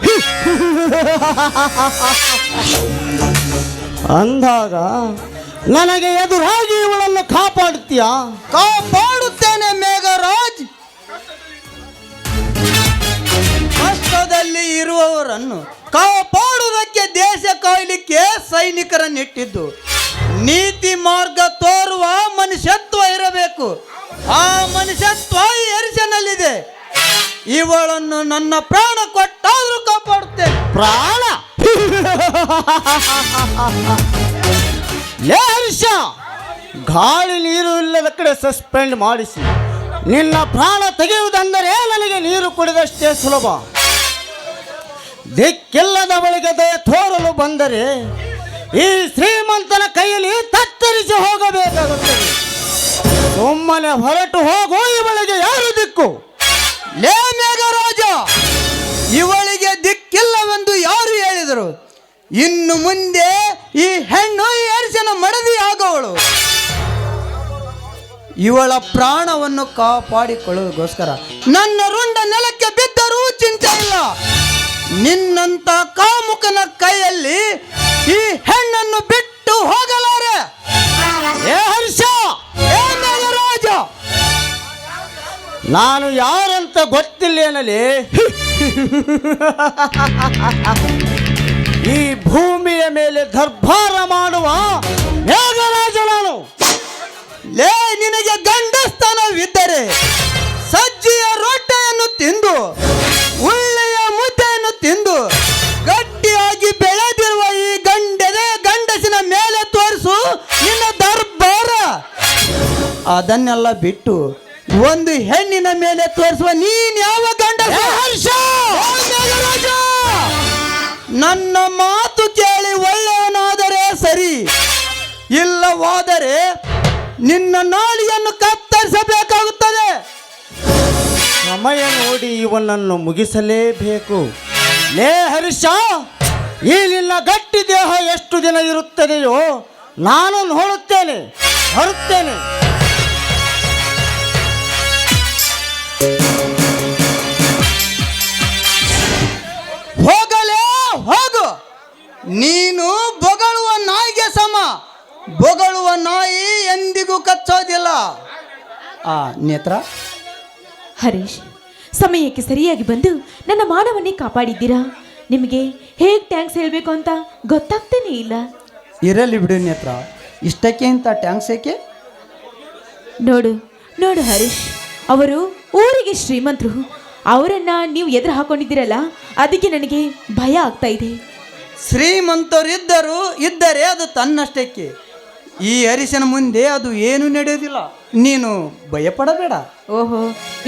ಅಂದಾಗ ನನಗೆ ಎದುರಾಗಿ ಇವಳನ್ನು ಕಾಪಾಡುತ್ತೀಯಾ?
ಕಾಪಾಡುತ್ತೇನೆ ಮೇಘರಾಜ್. ಕಷ್ಟದಲ್ಲಿ ಇರುವವರನ್ನು ಕಾಪಾಡುವುದಕ್ಕೆ ದೇಶ ಕಾಯಲಿಕ್ಕೆ ಸೈನಿಕರನ್ನಿಟ್ಟಿದ್ದು. ನೀತಿ ಮಾರ್ಗ ತೋರುವ ಮನುಷ್ಯತ್ವ ಇರಬೇಕು. ಆ ಮನುಷ್ಯತ್ವ ಈ ಹರ್ಷನಲ್ಲಿದೆ. ಇವಳನ್ನು ನನ್ನ ಪ್ರಾಣ ಕೊಟ್ಟಾದ್ರೂ ಕಾಪಾಡುತ್ತೇನೆ.
ಪ್ರಾಣ? ಲೇ ಹರ್ಷ, ಗಾಳಿ ನೀರು ಇಲ್ಲದ ಕಡೆ ಸಸ್ಪೆಂಡ್ ಮಾಡಿಸಿ ನಿನ್ನ ಪ್ರಾಣ ತೆಗೆಯುವುದೆಂದರೆ ನನಗೆ ನೀರು ಕುಡಿದಷ್ಟೇ ಸುಲಭ. ದಿಕ್ಕಿಲ್ಲದವಳಿಗೆ ದಯೆ ತೋರಲು ಬಂದರೆ ಈ ಶ್ರೀಮಂತನ ಕೈಯಲ್ಲಿ ತತ್ತರಿಸಿ ಹೋಗಬೇಕಾಗುತ್ತದೆ. ಸುಮ್ಮನೆ ಹೊರಟು ಹೋಗೋ, ಇವಳಿಗೆ ಯಾರು ದಿಕ್ಕು?
ಲೇ ಮೇಘರಾಜ, ಇವಳಿಗೆ ದಿಕ್ಕಿಲ್ಲವೆಂದು ಯಾರು ಹೇಳಿದರು? ಇನ್ನು ಮುಂದೆ ಈ ಹೆಣ್ಣು ಈ ಹರ್ಷನ ಮಡದಿ ಆಗೋವಳು. ಇವಳ ಪ್ರಾಣವನ್ನು ಕಾಪಾಡಿಕೊಳ್ಳುವುದಕ್ಕೋಸ್ಕರ ನನ್ನ ರುಂಡ ನೆಲಕ್ಕೆ ಬಿದ್ದರೂ ಚಿಂತೆ ಇಲ್ಲ. ನಿನ್ನಂತ ಕಾಮುಕನ ಕೈಯಲ್ಲಿ ಈ ಹೆಣ್ಣನ್ನು ಬಿಟ್ಟು ಹೋಗಲಾರೆ.
ಏ ಹರ್ಷ,
ಏ ಮೇಘರಾಜ,
ನಾನು ಯಾರಂತ ಗೊತ್ತಿಲ್ಲೇನಲಿ? ಈ ಭೂಮಿಯ ಮೇಲೆ ದರ್ಬಾರ ಮಾಡುವ ಮೇಘರಾಜ ನಾನು.
ಲೇ, ನಿನಗೆ ಗಂಡಸ್ಥಾನವಿದ್ದರೆ ಸಜ್ಜಿಯ ರೊಟ್ಟೆಯನ್ನು ತಿಂದು ಒಳ್ಳೆಯ ಮುದ್ದೆಯನ್ನು ತಿಂದು ಗಟ್ಟಿಯಾಗಿ ಬೆಳೆದಿರುವ ಈ ಗಂಡಸಿನ ಮೇಲೆ ತೋರಿಸು ನಿನ್ನ ದರ್ಬಾರ. ಅದನ್ನೆಲ್ಲ ಬಿಟ್ಟು ಒಂದು ಹೆಣ್ಣಿನ ಮೇಲೆ ತೋರಿಸುವ ನೀನ್ ಯಾವ ಗಂಡಸ?
ಹರ್ಷ,
ಮೇಘರಾಜ, ನನ್ನ ಮಾತು ಕೇಳಿ ಒಳ್ಳೆಯವನಾದರೆ ಸರಿ, ಇಲ್ಲವಾದರೆ ನಿನ್ನ ನಾಲಿಯನ್ನು ಕತ್ತರಿಸಬೇಕಾಗುತ್ತದೆ.
ಸಮಯ ನೋಡಿ ಇವನನ್ನು ಮುಗಿಸಲೇಬೇಕು. ಲೇ ಹರ್ಷ, ಈ ನಿನ್ನ ಗಟ್ಟಿ ದೇಹ ಎಷ್ಟು ದಿನ ಇರುತ್ತದೆಯೋ ನಾನು ನೋಡುತ್ತೇನೆ, ಬರುತ್ತೇನೆ.
ಹೋಗಲೇ ಹೋಗು. ನೀನು ಬೊಗಳುವ ನಾಯಿಗೆ ಸಮ. ಬೊಗಳುವ ನಾಯಿ ಎಂದಿಗೂ ಕಚ್ಚೋದಿಲ್ಲ. ನೇತ್ರ,
ಹರೀಶ್, ಸಮಯಕ್ಕೆ ಸರಿಯಾಗಿ ಬಂದು ನನ್ನ ಮಾನವನ್ನೇ ಕಾಪಾಡಿದ್ದೀರಾ. ನಿಮಗೆ ಹೇಗೆ ಟ್ಯಾಂಕ್ಸ್ ಹೇಳಬೇಕು ಅಂತ ಗೊತ್ತಾಗ್ತಾನೇ ಇಲ್ಲ.
ಇರಲಿ ಬಿಡು ನೇತ್ರ, ಇಷ್ಟಕ್ಕೆ ಇಂಥ ಟ್ಯಾಂಕ್ಸ್ ಏಕೆ?
ನೋಡು ನೋಡು ಹರೀಶ್, ಅವರು ಊರಿಗೆ ಶ್ರೀಮಂತರು. ಅವರನ್ನ ನೀವು ಎದುರು ಹಾಕೊಂಡಿದ್ದೀರಲ್ಲ, ಅದಕ್ಕೆ ನನಗೆ ಭಯ ಆಗ್ತಾ ಇದೆ.
ಶ್ರೀಮಂತರಿದ್ದರು ಇದ್ದರೆ ಅದು ತನ್ನಷ್ಟಕ್ಕೆ. ಈ ಹರಿಶನ ಮುಂದೆ ಅದು ಏನು ನಡೆಯೋದಿಲ್ಲ. ನೀನು ಭಯಪಡಬೇಡ.
ಓಹೋ,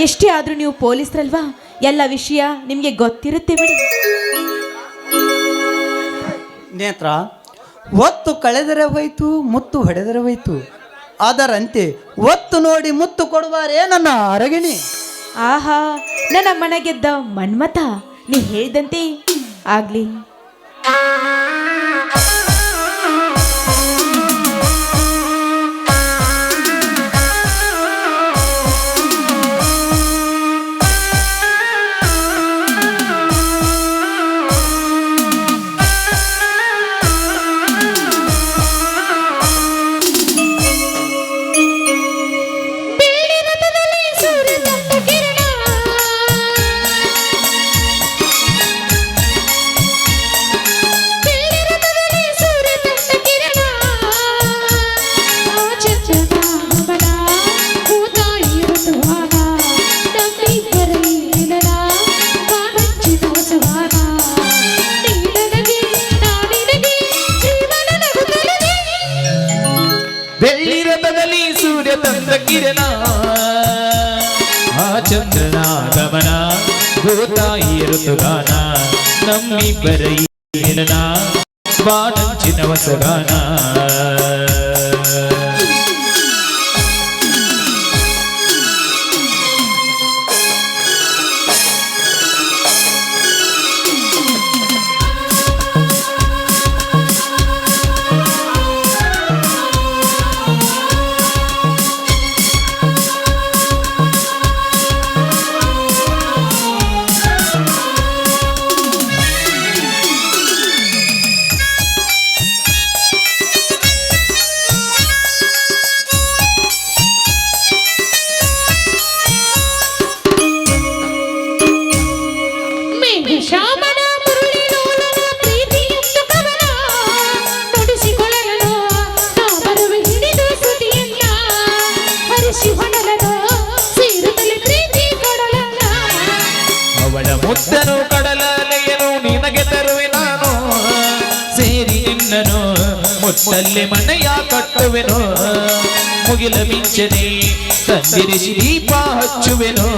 ಎಷ್ಟೇ ಆದರೂ ನೀವು ಪೊಲೀಸರಲ್ವಾ, ಎಲ್ಲ ವಿಷಯ ನಿಮಗೆ ಗೊತ್ತಿರುತ್ತೆ ಬಿಡಿ.
ನೇತ್ರ, ಒತ್ತು ಕಳೆದರೆ ಹೋಯ್ತು, ಮುತ್ತು ಹೊಡೆದರೆ ಹೋಯ್ತು. ಅದರಂತೆ ಒತ್ತು ನೋಡಿ ಮುತ್ತು ಕೊಡುವಾರೇ ನನ್ನ ಅರಗಿಣಿ.
ಆಹಾ, ನನ್ನ ಮನಗೆದ್ದ ಮನ್ಮಥ, ನೀ ಹೇಳಿದಂತೆ ಆಗ್ಲಿ.
ಬೆಳ್ಳಿ ರಥದಲ್ಲಿ ಸೂರ್ಯ ತಂದ ಕಿರಣ, ಆ ಚಂದ್ರನ ಗಮನ, ಭೂತಾಯಿ ಋತುಗಾನ, ನಮ್ಮಿಬ್ಬರ ಈ ಮಿಲನ, ಬಾಣಂಚಿನ ವಸಗಾನ
ಶ್ಯಾಮನ ಮುರಳಿ ಲೋಲನ ಪ್ರೀತಿಯೆಂದು ಕವನ ನುಡಿಸಿಕೊಳ್ಳಲು ನಾ ಬರುವೆ ಹಿಡಿದು ಸುದಿಯನ್ನ ಹರಿಸಿ ಹೊನಲದ ಸೇರುತ್ತಲೇ ಪ್ರೀತಿ ಕೊಡಲಲ್ಲ
ಅವಳ ಮುದ್ದನು ಕಡಲಲೆಯನು ನಿನಗೆ ತರುವೆ ನಾನು ಸೇರಿ ನಿನ್ನನು ಮುತ್ತಲ್ಲಿ ಮನೆಯ ಕಟ್ಟುವೆನು ಮುಗಿಲ ಮಿಂಚನೆ ತಂದಿರಿಸಿ ದೀಪ ಹಚ್ಚುವೆನು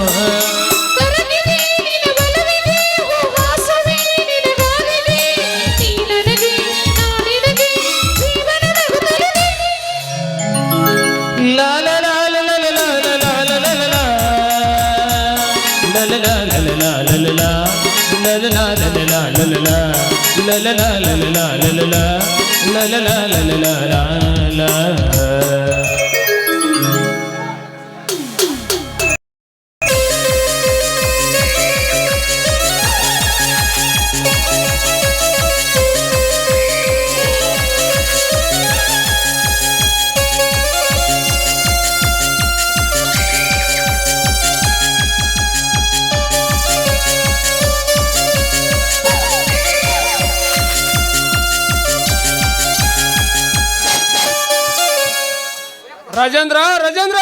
ರಾಜೇಂದ್ರ ರಾಜೇಂದ್ರ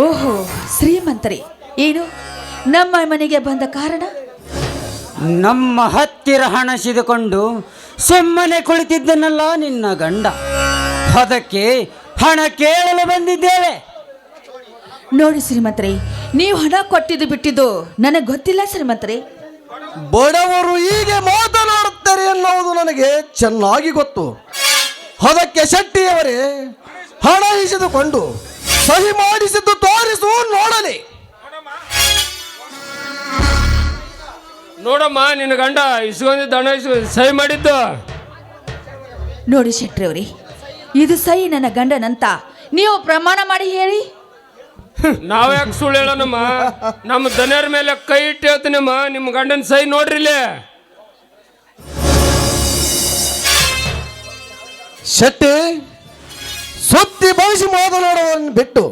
ಓಹೋ ಶ್ರೀಮಂತರೇ, ಏನು ನಮ್ಮ ಮನೆಗೆ ಬಂದ ಕಾರಣ?
ನಮ್ಮ ಹತ್ತಿರ ಹಣಸಿದುಕೊಂಡು ಸುಮ್ಮನೆ ಕುಳಿತಿದ್ದನಲ್ಲ ನಿನ್ನ ಗಂಡ, ಅದಕ್ಕೆ ಹಣ ಕೇಳಲು ಬಂದಿದ್ದೇವೆ.
ನೋಡಿ ಶ್ರೀಮಂತರೇ, ನೀವು ಹಣ ಕೊಟ್ಟಿದ್ದು ಬಿಟ್ಟಿದ್ದು ನನಗೆ ಗೊತ್ತಿಲ್ಲ ಶ್ರೀಮಂತರೇ.
ಬಡವರು ಹೀಗೆ ಮಾತನಾಡುತ್ತಾರೆ ಎನ್ನುವುದು ನನಗೆ ಚೆನ್ನಾಗಿ ಗೊತ್ತು. ಅದಕ್ಕೆ ಶೆಟ್ಟಿಯವರೇ, ಹಣ ಇಸಿದುಕೊಂಡು ಸಹಿ ಮಾಡಿಸಿದ್ದು ತೋರಿಸು ನೋಡಲಿ.
ನೋಡಮ್ಮ, ನಿನ್ನ ಗಂಡ ಇಸ್ಕೊಂಡಿದ್ದ ಹಣ ಸಹಿ ಮಾಡಿದ್ದು.
ನೋಡಿ ಶೆಟ್ರಿಯವರೇ, ಇದು ಸಹಿ ನನ್ನ ಗಂಡನಂತ ನೀವು ಪ್ರಮಾಣ ಮಾಡಿ ಹೇಳಿ.
ನಾವ್ಯಾಕೆ ಸುಳ್ಳು ಹೇಳೋಣಮ್ಮ? ನಮ್ಮ ದನಿಯರ ಮೇಲೆ ಕೈ ಇಟ್ಟು ಹೇಳ್ತೀನಮ್ಮ, ನಿಮ್ಮ ಗಂಡನ ಸಹಿ ನೋಡ್ರಿಲ್ಲೇ.
ಶೆಟ್ಟಿ, ಸುತ್ತಿ ಬಳಸಿ ಮಾತನಾಡುವುದನ್ನು ಬಿಟ್ಟು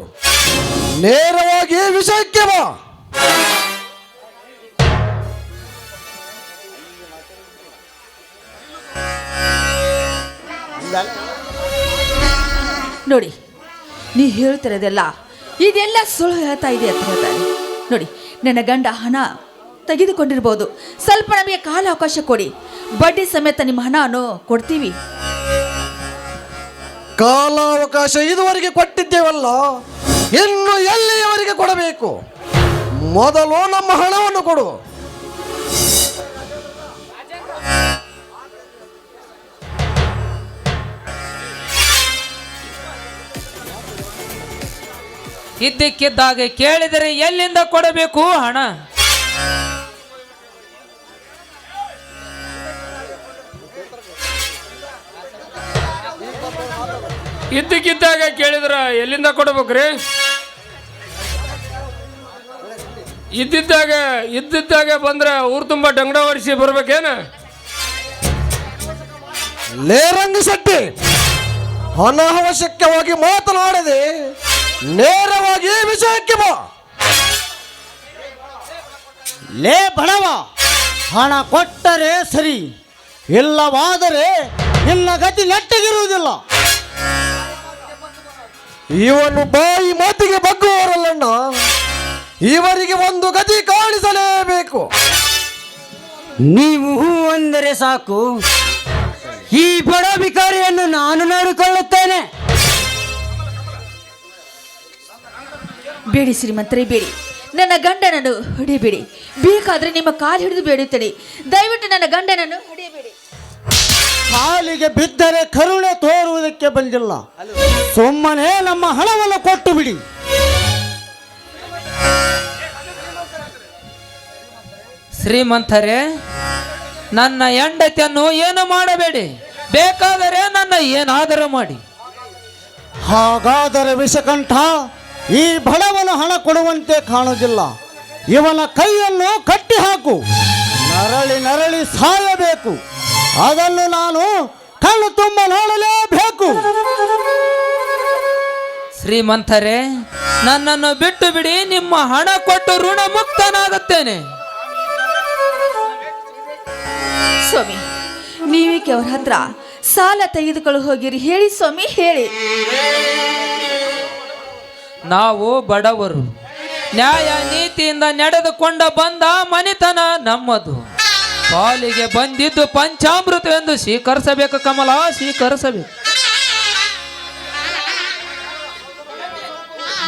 ನೇರವಾಗಿ ವಿಷಯಕ್ಕೆ ಬಾ.
ನೋಡಿ, ನೀವು ಹೇಳ್ತಿರೋದೆಲ್ಲ ಇದೆಲ್ಲ ಸುಳ್ಳು ಹೇಳ್ತಾ ಇದೆ ಅಂತ ಹೇಳ್ತಾರೆ. ನೋಡಿ, ನನ್ನ ಗಂಡ ಹಣ ತೆಗೆದುಕೊಂಡಿರ್ಬೋದು, ಸ್ವಲ್ಪ ನಮಗೆ ಕಾಲಾವಕಾಶ ಕೊಡಿ, ಬಡ್ಡಿ ಸಮೇತ ನಿಮ್ಮ ಹಣವನ್ನು ಕೊಡ್ತೀವಿ.
ಕಾಲಾವಕಾಶ ಇದುವರೆಗೆ ಕೊಟ್ಟಿದ್ದೇವಲ್ಲ, ಇನ್ನು ಎಲ್ಲಿಯವರೆಗೆ ಕೊಡಬೇಕು? ಮೊದಲು ನಮ್ಮ ಹಣವನ್ನು ಕೊಡು.
ಇದ್ದಕ್ಕಿದ್ದಾಗ ಕೇಳಿದರೆ ಎಲ್ಲಿಂದ ಕೊಡಬೇಕು ಹಣ?
ಇದ್ದಕ್ಕಿದ್ದಾಗ ಕೇಳಿದ್ರ ಎಲ್ಲಿಂದ ಕೊಡ್ಬೇಕ್ರಿ? ಇದ್ದಿದ್ದಾಗ ಬಂದ್ರೆ ಊರು ತುಂಬ ಡಂಗಡ ಹೊಡಿಸಿ ಬರ್ಬೇಕೇನ?
ಲೇರಂಗ ಶೆಟ್ಟಿ, ಅನಾವಶ್ಯಕವಾಗಿ ಮಾತನಾಡದೆ ನೇರವಾಗಿ ವಿಷಯಕ್ಕೆ ಬಾ.
ಲೇ ಬಡವ, ಹಣ ಕೊಟ್ಟರೆ ಸರಿ, ಇಲ್ಲವಾದರೆ ನಿನ್ನ ಗತಿ ನೆಟ್ಟಗಿರುವುದಿಲ್ಲ.
ಇವನು ಬಾಯಿ ಮಾತಿಗೆ ಬಗ್ಗುವವರಲ್ಲಣ್ಣ, ಇವರಿಗೆ ಒಂದು ಗತಿ ಕಾಣಿಸಲೇಬೇಕು.
ನೀವು ಹೂ ಅಂದರೆ ಸಾಕು,
ಈ ಬಡ ಭಿಕಾರಿಯನ್ನು ನಾನು ನೋಡಿಕೊಳ್ಳುತ್ತೇನೆ.
ಬೇಡಿ ಶ್ರೀಮಂತರೇ, ಬೇಡಿ. ನನ್ನ ಗಂಡನನ್ನು ಹೊಡೆಯಬೇಡಿ. ಬೇಕಾದ್ರೆ ನಿಮ್ಮ ಕಾಲು ಹಿಡಿದು ಬೇಡುತ್ತೇನೆ. ದಯವಿಟ್ಟು ನನ್ನ ಗಂಡನನ್ನು ಹೊಡೆಯಬೇಡಿ.
ಕಾಲಿಗೆ ಬಿದ್ದರೆ ಕರುಣೆ ತೋರುವುದಕ್ಕೆ ಬಂದಿಲ್ಲ. ಸುಮ್ಮನೆ ನಮ್ಮ ಹಣವನ್ನು ಕೊಟ್ಟು ಬಿಡಿ.
ಶ್ರೀಮಂತರೇ, ನನ್ನ ಹೆಂಡತಿಯನ್ನು ಏನು ಮಾಡಬೇಡಿ. ಬೇಕಾದರೆ ನನ್ನ ಏನಾದರೂ ಮಾಡಿ.
ಹಾಗಾದರೆ ವಿಷಕಂಠ, ಈ ಬಡವನು ಹಣ ಕೊಡುವಂತೆ ಕಾಣುವುದಿಲ್ಲ. ಇವನ ಕೈಯನ್ನು ಕಟ್ಟಿ ಹಾಕು. ನರಳಿ ನರಳಿ ಸಾಯಬೇಕು. ಅದನ್ನು ನಾನು ಕಣ್ಣು ತುಂಬ ನೋಡಲೇಬೇಕು.
ಶ್ರೀಮಂತರೇ, ನನ್ನನ್ನು ಬಿಟ್ಟು ಬಿಡಿ. ನಿಮ್ಮ ಹಣ ಕೊಟ್ಟು ಋಣ ಮುಕ್ತನಾಗುತ್ತೇನೆ.
ಸ್ವಾಮಿ, ನೀವೇಕೆ ಅವ್ರ ಹತ್ರ ಸಾಲ ತೆಗೆದುಕೊಳ್ಳಿ ಹೋಗಿರಿ? ಹೇಳಿ ಸ್ವಾಮಿ, ಹೇಳಿ.
ನಾವು ಬಡವರು, ನ್ಯಾಯ ನೀತಿಯಿಂದ ನಡೆದುಕೊಂಡ ಬಂದ ಮನೆತನ ನಮ್ಮದು. ಪಾಲಿಗೆ ಬಂದಿದ್ದು ಪಂಚಾಮೃತವೆಂದು ಸ್ವೀಕರಿಸಬೇಕು ಕಮಲ, ಸ್ವೀಕರಿಸಬೇಕು.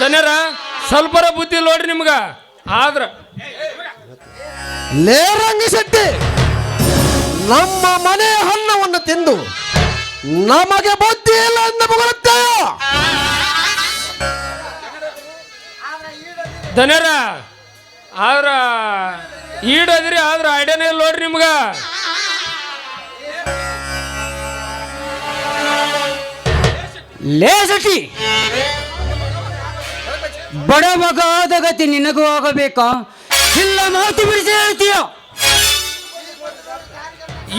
ಧನ್ಯರ ಸ್ವಲ್ಪರ ಬುದ್ಧಿ ನೋಡ್ರಿ ನಿಮ್ಗ. ಆದ್ರ
ಲೇರಂಗಿ ಶೆಟ್ಟಿ, ನಮ್ಮ ಮನೆಯ ಹಣ್ಣವನ್ನು ತಿಂದು ನಮಗೆ ಬುದ್ಧಿ ಇಲ್ಲ ಎಂದು ಬರುತ್ತೇಯೋ?
ಧನ್ಯರ ಆದ್ರ ಈಡದ್ರಿ, ಆದ್ರ ಐಡಿಯಾನೇ ಇಲ್ಲ ನೋಡ್ರಿ ನಿಮ್ಗ.
ಲೇ ಶೆಟ್ಟಿ, ಬಡ ಮಗ ಆದ ಗತಿ ನಿನಗೂ ಆಗಬೇಕಾ? ಇಲ್ಲ ಮಾತು ಬಿಡಿಸಿ ಹೇಳ್ತೀಯ?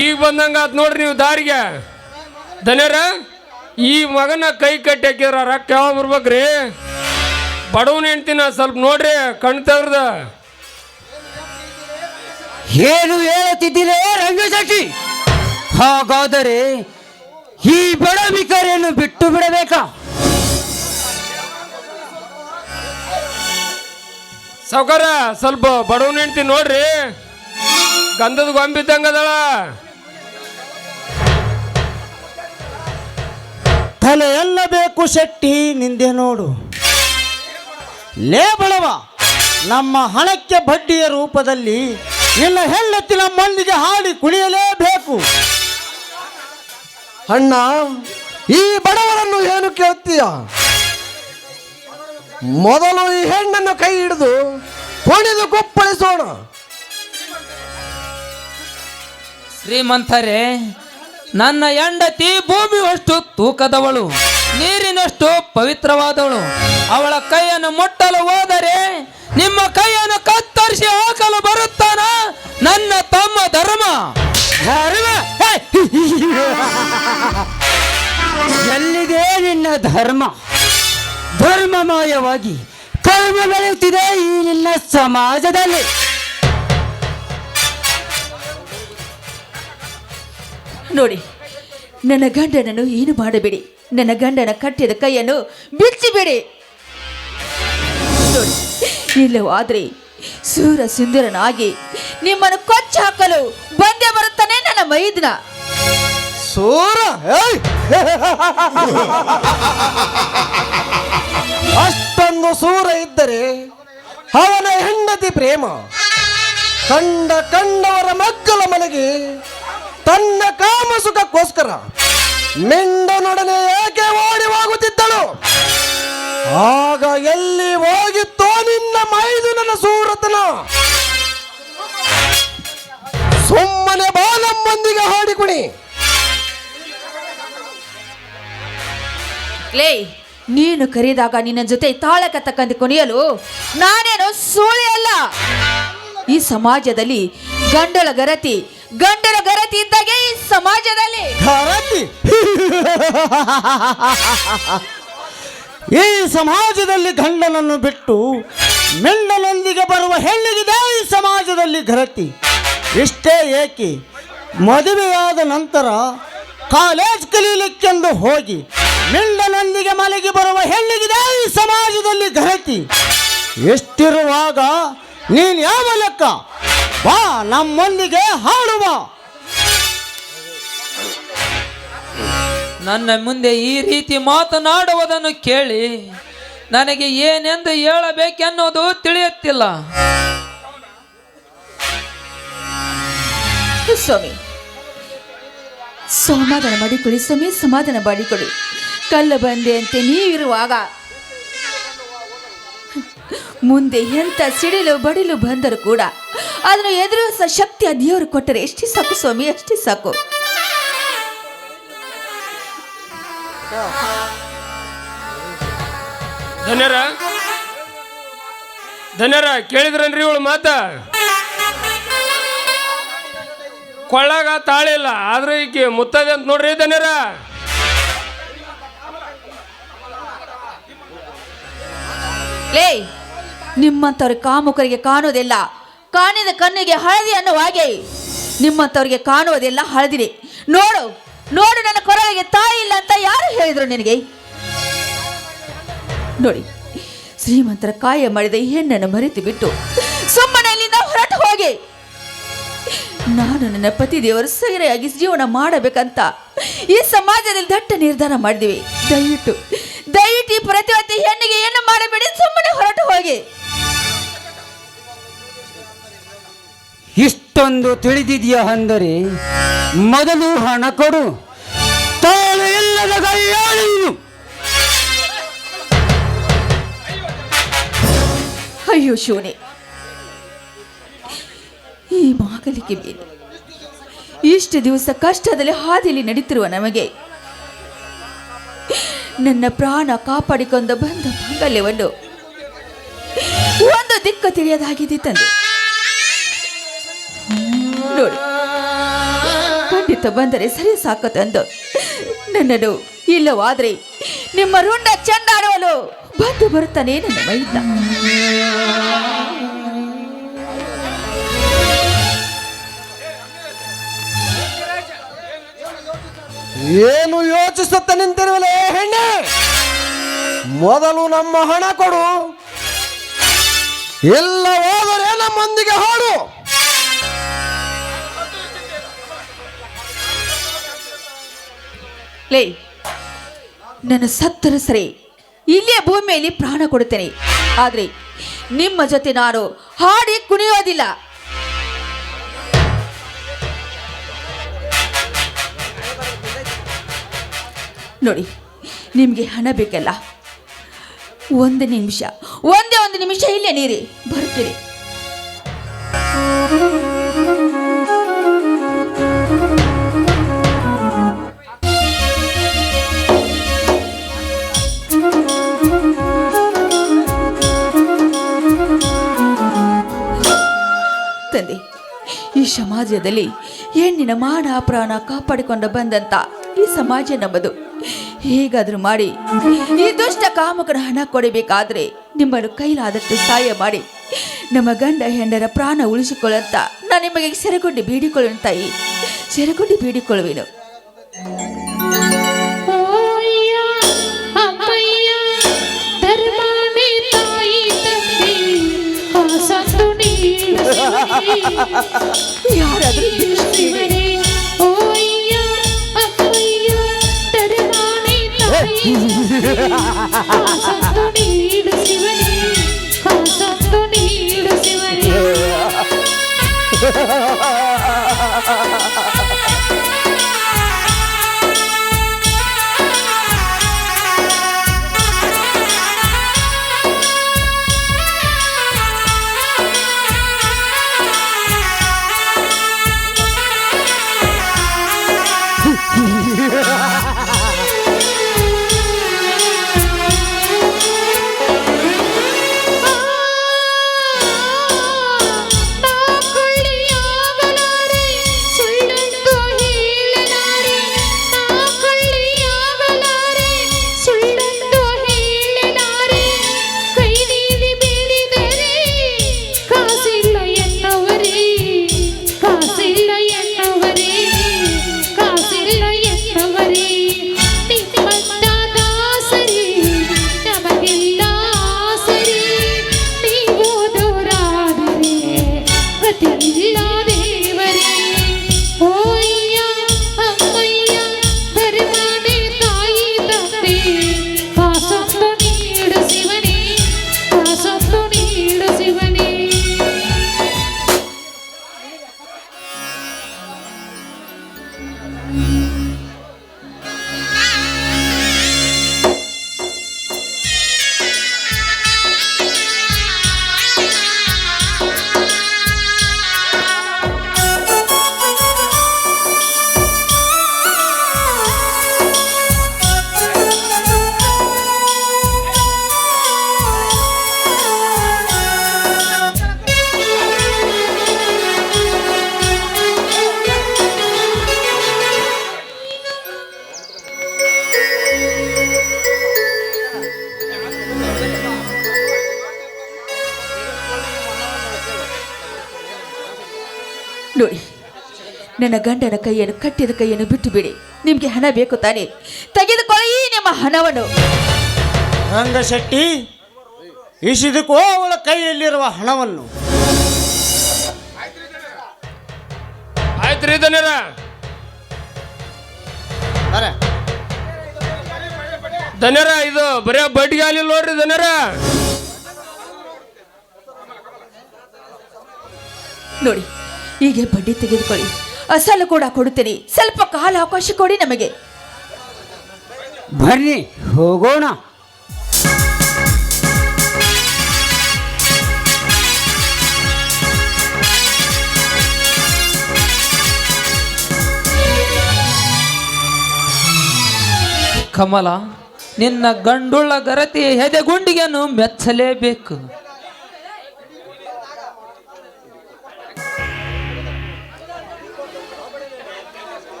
ಈಗ ಬಂದಂಗ ಆತ್ ನೋಡ್ರಿ ನೀವು ದಾರಿಗೆ. ಧನ್ಯರ, ಈ ಮಗನ ಕೈ ಕಟ್ಟಿ ಹಾಕಿದ್ರ ರೊಕ್ಕ ಯಾವ ಬರ್ಬೇಕ್ರಿ? ಬಡವನ ಹೆಂಡ್ತಿನ ಸ್ವಲ್ಪ ನೋಡ್ರಿ, ಕಣ್ ತೆಗ್ದ.
ಏನು ಹೇಳುತ್ತಿದ್ದೀರೇ ರಂಗಶೆಟ್ಟಿ? ಹಾಗಾದರೆ ಈ ಬಡ ಭಿಕಾರಿಯನ್ನು ಬಿಟ್ಟು ಬಿಡಬೇಕಾ?
ಸಾವ್ಕಾರ, ಸ್ವಲ್ಪ ಬಡವನ ಹೆಂಡ್ತಿ ನೋಡ್ರಿ, ಗಂಧದ ಗೊಂಬಿದ್ದಂಗದಳ.
ತಲೆ ಎಲ್ಲ ಬೇಕು ಶೆಟ್ಟಿ, ನಿಂದೆ ನೋಡು. ಲೇ ಬಡವ, ನಮ್ಮ ಹಣಕ್ಕೆ ಬಡ್ಡಿಯ ರೂಪದಲ್ಲಿ ನಿನ್ನ ಹೆಂಡತಿ ನಮ್ಮೊಂದಿಗೆ ಹಾಡಿ ಕುಣಿಯಲೇಬೇಕು.
ಅಣ್ಣ, ಈ ಬಡವರನ್ನು ಏನು ಕೇಳ್ತೀಯ? ಮೊದಲು ಈ ಹೆಣ್ಣನ್ನು ಕೈ ಹಿಡಿದು ಕುಣಿದು ಕುಪ್ಪಳಿಸೋಣ.
ಶ್ರೀಮಂತರೇ, ನನ್ನ ಹೆಂಡತಿ ಭೂಮಿ ಅಷ್ಟು ತೂಕದವಳು, ನೀರಿನಷ್ಟು ಪವಿತ್ರವಾದವಳು. ಅವಳ ಕೈಯನ್ನು ಮುಟ್ಟಲು ಹೋದರೆ ನಿಮ್ಮ ಕೈಯನ್ನು ಕತ್ತರಿಸಿ ಹಾಕಲು ಬರುತ್ತಾನ ನನ್ನ ತಮ್ಮ ಧರ್ಮ.
ಎಲ್ಲಿದೆ ನಿನ್ನ ಧರ್ಮ? ಧರ್ಮಮಯವಾಗಿ ಕರ್ಮ ಬೆಳೆಯುತ್ತಿದೆ ಈ ನಿನ್ನ ಸಮಾಜದಲ್ಲಿ.
ನೋಡಿ, ನನ್ನ ಗಂಡನನ್ನು ಏನು ಮಾಡಬೇಡಿ. ನನ್ನ ಗಂಡನ ಕಟ್ಟಿದ ಕೈಯನ್ನು ಬಿಚ್ಚಿಬೇಡಿ. ನೋಡಿ, ಇಲ್ಲವಾದ್ರೆ ಸೂರ ಸುಂದರನಾಗಿ ನಿಮ್ಮನ್ನು ಕೊಚ್ಚಿ ಹಾಕಲು ಬಂದೇ ಬರುತ್ತಾನೆ ನನ್ನ ಮೈದ್ನ.
ಸೂರ ಅಷ್ಟೊಂದು ಸೂರ ಇದ್ದರೆ ಅವನ ಹೆಂಡತಿ ಪ್ರೇಮ ಕಂಡವರ ಮಕ್ಕಳ ಮನೆಗೆ ತನ್ನ ಕಾಮಸುಖಕ್ಕೋಸ್ಕರ ಮೆಂಡನೊಡನೆ ಏಕೆ ಓಡಿ ಹೋಗುತ್ತಿದ್ದಳು? ಆಗ ಎಲ್ಲಿ ಹೋಗಿತ್ತೋ ನಿನ್ನ ಮೈದುನನ ಸೂರತನ? ಸುಮ್ಮನೆ ಬಾಲಮ್ಮಂದಿಗೆ ಹಾಡಿಕುಣಿ.
ಲೇ, ನೀನು ಕರೆದಾಗ ನಿನ್ನ ಜೊತೆ ತಾಳಕ ತಕ್ಕಂತೆ ಕುಣಿಯಲು ನಾನೇನು ಸೂಳೆ ಅಲ್ಲ. ಈ ಸಮಾಜದಲ್ಲಿ ಗಂಡನ ಗರತಿ ಇದ್ದಾಗೆ ಈ ಸಮಾಜದಲ್ಲಿ
ಗರತಿ ಈ ಸಮಾಜದಲ್ಲಿ ಗಂಡನನ್ನು ಬಿಟ್ಟು ಮೆಂಡನೊಂದಿಗೆ ಬರುವ ಹೆಣ್ಣಿಗಿದೆ ಈ ಸಮಾಜದಲ್ಲಿ ಗರತಿ. ಇಷ್ಟೇ ಏಕೆ, ಮದುವೆಯಾದ ನಂತರ ಕಾಲೇಜ್ ಕಲೀಲಿಕ್ಕೆಂದು ಹೋಗಿ ಮೆಂಡನೊಂದಿಗೆ ಮಲಗಿ ಬರುವ ಹೆಣ್ಣಿಗಿದೆ ಈ ಸಮಾಜದಲ್ಲಿ ಗರತಿ. ಎಷ್ಟಿರುವಾಗ ನೀನು ಯಾವ ಲೆಕ್ಕ? ಬಾ, ನಮ್ಮೊಂದಿಗೆ ಹಾಡುವ.
ನನ್ನ ಮುಂದೆ ಈ ರೀತಿ ಮಾತನಾಡುವುದನ್ನು ಕೇಳಿ ನನಗೆ ಏನೆಂದು ಹೇಳಬೇಕೆನ್ನೋದು ತಿಳಿಯುತ್ತಿಲ್ಲ.
ಸ್ವಾಮಿ, ಸಮಾಧಾನ ಮಾಡಿಕೊಳ್ಳಿ ಸ್ವಾಮಿ, ಸಮಾಧಾನ ಮಾಡಿಕೊಳ್ಳಿ. ಕಲ್ಲ ಬಂದೆಯಂತೆ ನೀವಿರುವಾಗ ಮುಂದೆ ಎಂಥ ಸಿಡಿಲು ಬಡಿಲು ಬಂದರೂ ಕೂಡ ಅದನ್ನು ಎದುರಿಸುವ ಶಕ್ತಿ ಆ ದೇವರು ಕೊಟ್ಟರೆ ಎಷ್ಟೇ ಸಾಕು ಸ್ವಾಮಿ, ಅಷ್ಟೇ ಸಾಕು.
ಧನ್ಯರ ಕೇಳಿದ್ರನ್ರಿ ಇವಳು ಮಾತ. ಕೊಳ್ಳಾಗ ತಾಳಿಲ್ಲ ಆದ್ರೆ ಈಕೆ ಮುತ್ತದೆ ಅಂತ ನೋಡ್ರಿ ಧನ್ಯರ.
ಲೇ, ನಿಮ್ಮಂಥವ್ರ ಕಾಮುಕರಿಗೆ ಕಾಣುವುದಿಲ್ಲ ಕಾಣಿದ ಕಣ್ಣಿಗೆ ಹಳದಿ ಅನ್ನೋ ಹಾಗೆ ನಿಮ್ಮಂಥವ್ರಿಗೆ ಕಾಣುವುದಿಲ್ಲ ಹಳದಿರಿ. ನೋಡು ನೋಡು, ನನ್ನ ಕೊರಳಿಗೆ ತಾಯಿ ಇಲ್ಲ ಅಂತ ಯಾರು ಹೇಳಿದ್ರು ನಿನಗೆ? ನೋಡಿ, ಶ್ರೀಮಂತರ ಕಾಯ ಮಾಡಿದ ಹೆಣ್ಣನ್ನು ಮರೆತು ಬಿಟ್ಟು ಸುಮ್ಮನೆ ಇಲ್ಲಿಂದ ಹೊರಟು ಹೋಗಿ. ನಾನು ನನ್ನ ಪತಿ ದೇವರು ಸೈರೆಯಾಗಿ ಜೀವನ ಮಾಡಬೇಕಂತ ಈ ಸಮಾಜದಲ್ಲಿ ದಟ್ಟ ನಿರ್ಧಾರ ಮಾಡಿದ್ವಿ. ದಯವಿಟ್ಟು ದಯವಿಟ್ಟು ಈ ಪ್ರತಿವತಿ ಹೆಣ್ಣಿಗೆ ಏನು ಮಾಡಬೇಡಿ, ಸುಮ್ಮನೆ ಹೊರಟು ಹೋಗಿ.
ಇಷ್ಟೊಂದು ತಿಳಿದಿದೆಯಾ ಅಂದರೆ ಮೊದಲು ಹಣ ಕೊಡು, ತಾಳು ಇಲ್ಲದ ಕೈಯಾಳು.
ಅಯ್ಯೋ ಶಿವನೇ, ಈ ಮಾಗಲಿಗೆ ಬೇರೆ ಇಷ್ಟು ದಿವಸ ಕಷ್ಟದಲ್ಲಿ ಹಾದಿಯಲ್ಲಿ ನಡೀತಿರುವ ನಮಗೆ ನನ್ನ ಪ್ರಾಣ ಕಾಪಾಡಿಕೊಂಡು ಬಂದ ಮಾಂಗಲ್ಯವನ್ನು ಒಂದು ದಿಕ್ಕು ತಿಳಿಯದಾಗಿದೆ ತಂದೆ. ನೋಡಿ, ಖಂಡಿತ ಬಂದರೆ ಸರಿ ಸಾಕು ತಂದು ನನ್ನನ್ನು, ಇಲ್ಲವಾದ್ರೆ ನಿಮ್ಮ ರುಂಡ ಚಂಡಾಡಲು ಬಂದು ಬರುತ್ತಾನೆ ನನ್ನ ಮೈದ.
ಏನು ಯೋಚಿಸುತ್ತ ನಿಂತಿರುವಲೇ ಹೆಣ್ಣೆ? ಮೊದಲು ನಮ್ಮ ಹಣ ಕೊಡು, ಇಲ್ಲವಾದರೆ ನಮ್ಮೊಂದಿಗೆ ಹಾಡು.
ಲೇ, ನನ್ನ ಸತ್ತರ ಸರಿ ಇಲ್ಲಿಯ ಭೂಮಿಯಲ್ಲಿ ಪ್ರಾಣ ಕೊಡುತ್ತೇನೆ, ಆದ್ರೆ ನಿಮ್ಮ ಜೊತೆ ನಾನು ಹಾಡಿ ಕುಣಿಯೋದಿಲ್ಲ. ನೋಡಿ, ನಿಮಗೆ ಹಣ ಬೇಕಲ್ಲ, ಒಂದೇ ಒಂದು ನಿಮಿಷ ಇಲ್ಲೇ ನೀರಿ ಬರ್ತೀರಿ. ತಂದೆ, ಈ ಸಮಾಜದಲ್ಲಿ ಹೆಣ್ಣಿನ ಮಾನ ಪ್ರಾಣ ಕಾಪಾಡಿಕೊಂಡು ಬಂದಂತ ಈ ಸಮಾಜ ನಮ್ಮದು. ಹೇಗಾದ್ರೂ ಮಾಡಿ ಈ ದುಷ್ಟ ಕಾಮಕನ ಹಣ ಕೊಡಬೇಕಾದ್ರೆ ನಿಮ್ಮನ್ನು ಕೈಲಾದಷ್ಟು ಸಹಾಯ ಮಾಡಿ ನಮ್ಮ ಗಂಡ ಹೆಂಡರ ಪ್ರಾಣ ಉಳಿಸಿಕೊಳ್ಳಂತ ನಾನು ನಿಮಗೆ ಸೆರೆಗೊಂಡು ಬೇಡಿಕೊಳ್ಳೋಣ ತಾಯಿ, ಸೆರೆಗೊಂಡು ಬೇಡಿಕೊಳ್ಳುವೆನು. ಯಾರಾದ್ರೂ ನೋಡಿ, ನನ್ನ ಗಂಡನ ಕೈಯನ್ನು ಕಟ್ಟಿದ ಕೈಯನ್ನು ಬಿಟ್ಟು ಬಿಡಿ. ನಿಮಗೆ ಹಣ ಬೇಕು ತಾನೇ? ತೆಗೆದುಕೊಳ್ಳಿ ನಿಮ್ಮ ಹಣವನ್ನು.
ರಂಗಶೆಟ್ಟಿ, ಇಸಿದುಕೋ ಅವಳ ಕೈಯಲ್ಲಿರುವ ಹಣವನ್ನು.
ಆಯ್ತ್ರಿ ದನಿಯರ.
ಬರ
ದನಿಯರ, ಇದು ಬರೀ ಬಡ್ಡಿಗೆ ಆಗಲಿಲ್ಲ ನೋಡ್ರಿ ದನಿಯರ.
ನೋಡಿ, ಹೀಗೆ ಬಡ್ಡಿ ತೆಗೆದುಕೊಳ್ಳಿ, ಅಸಲು ಕೂಡ ಕೊಡುತ್ತೇನೆ. ಸ್ವಲ್ಪ ಕಾಲ ಅವಕಾಶ ಕೊಡಿ ನಮಗೆ.
ಬರ್ರಿ ಹೋಗೋಣ.
ಕಮಲ, ನಿನ್ನ ಗಂಡುಳ್ಳ ಗರತಿ ಹೆದೆಗುಂಡಿಗೆಯನ್ನು ಮೆಚ್ಚಲೇಬೇಕು.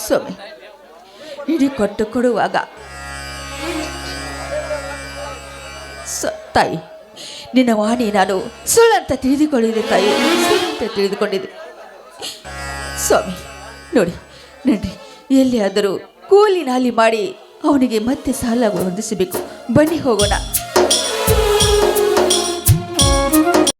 ಸ್ವಾಮಿ, ಇಡೀ ಕೊಟ್ಟು ಕೊಡುವಾಗ ತಾಯಿ, ನಿನ್ನ ವಾಣಿ ನಾನು ಸುಳ್ಳಂತ ತಿಳಿದುಕೊಂಡಿದ್ದೆ ತಾಯಿ, ಸುಳ್ಳಂತ ತಿಳಿದುಕೊಂಡಿದ್ದೆ. ಸ್ವಾಮಿ ನೋಡಿ, ನಡ್ರಿ, ಎಲ್ಲಿಯಾದರೂ ಕೂಲಿ ನಾಲಿ ಮಾಡಿ ಅವನಿಗೆ ಮತ್ತೆ ಸಾಲ ಹೊಂದಿಸಬೇಕು. ಬನ್ನಿ ಹೋಗೋಣ.